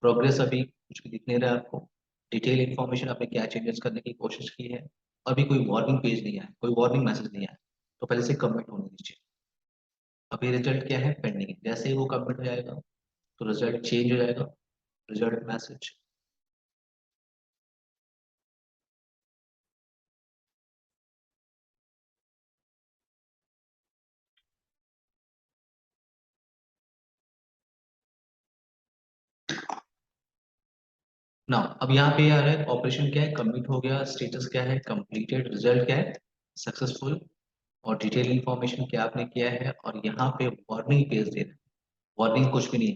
प्रोग्रेस अभी कुछ भी दिख नहीं रहा है आपको। डिटेल इंफॉर्मेशन आपने क्या चेंजेस करने की कोशिश की है, अभी कोई वार्निंग पेज नहीं आया, कोई वार्निंग मैसेज नहीं आया, तो पहले से कमिट होने दीजिए। अभी रिजल्ट क्या है, पेंडिंग है। जैसे ही वो कमिट हो जाएगा तो रिजल्ट चेंज हो जाएगा, रिजल्ट मैसेज। ना अब यहाँ पे आ रहा है ऑपरेशन क्या है, कमिट हो गया, स्टेटस क्या है, कंप्लीटेड, रिजल्ट क्या है, सक्सेसफुल, और डिटेल इंफॉर्मेशन क्या आपने किया है, और यहाँ पे वार्निंग पेज दे रहा है। वार्निंग कुछ भी नहीं है,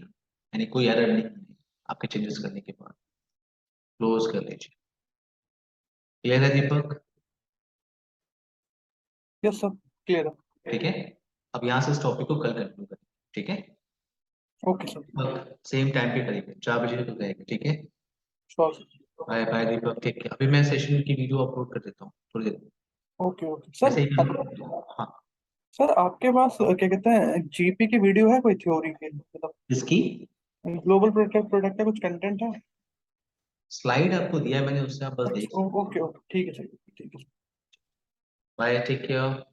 यानी कोई एरर नहीं है आपके चेंजेस करने के बाद। क्लोज कर लीजिए। क्लियर है दीपक? यस सर, क्लियर है। ठीक है। अब यहाँ से इस टॉपिक को कल कंटिन्यू करें, ठीक है। Okay sir. सेम टाइम पे करेंगे, 4 बजे तक रहेंगे, ठीक है। Sure sir. बाय बाय दीपक, ठीक है। अभी मैं सेशन की वीडियो अपलोड कर देता हूँ थोड़ी देर में। Okay okay sir. ऐसे ही हाँ। सर आपके पास क्या कहते हैं जीपी की वीडियो है कोई थ्योरी की, मतलब इसकी ग्लोबल प्रोडक्ट प्रोडक्ट का कुछ कंटेंट है? स्लाइड आपको दिया है मैंने, उससे आप बस देख। अच्छा ओके ओके ठीक है सर, ठीक है। Bye, take care.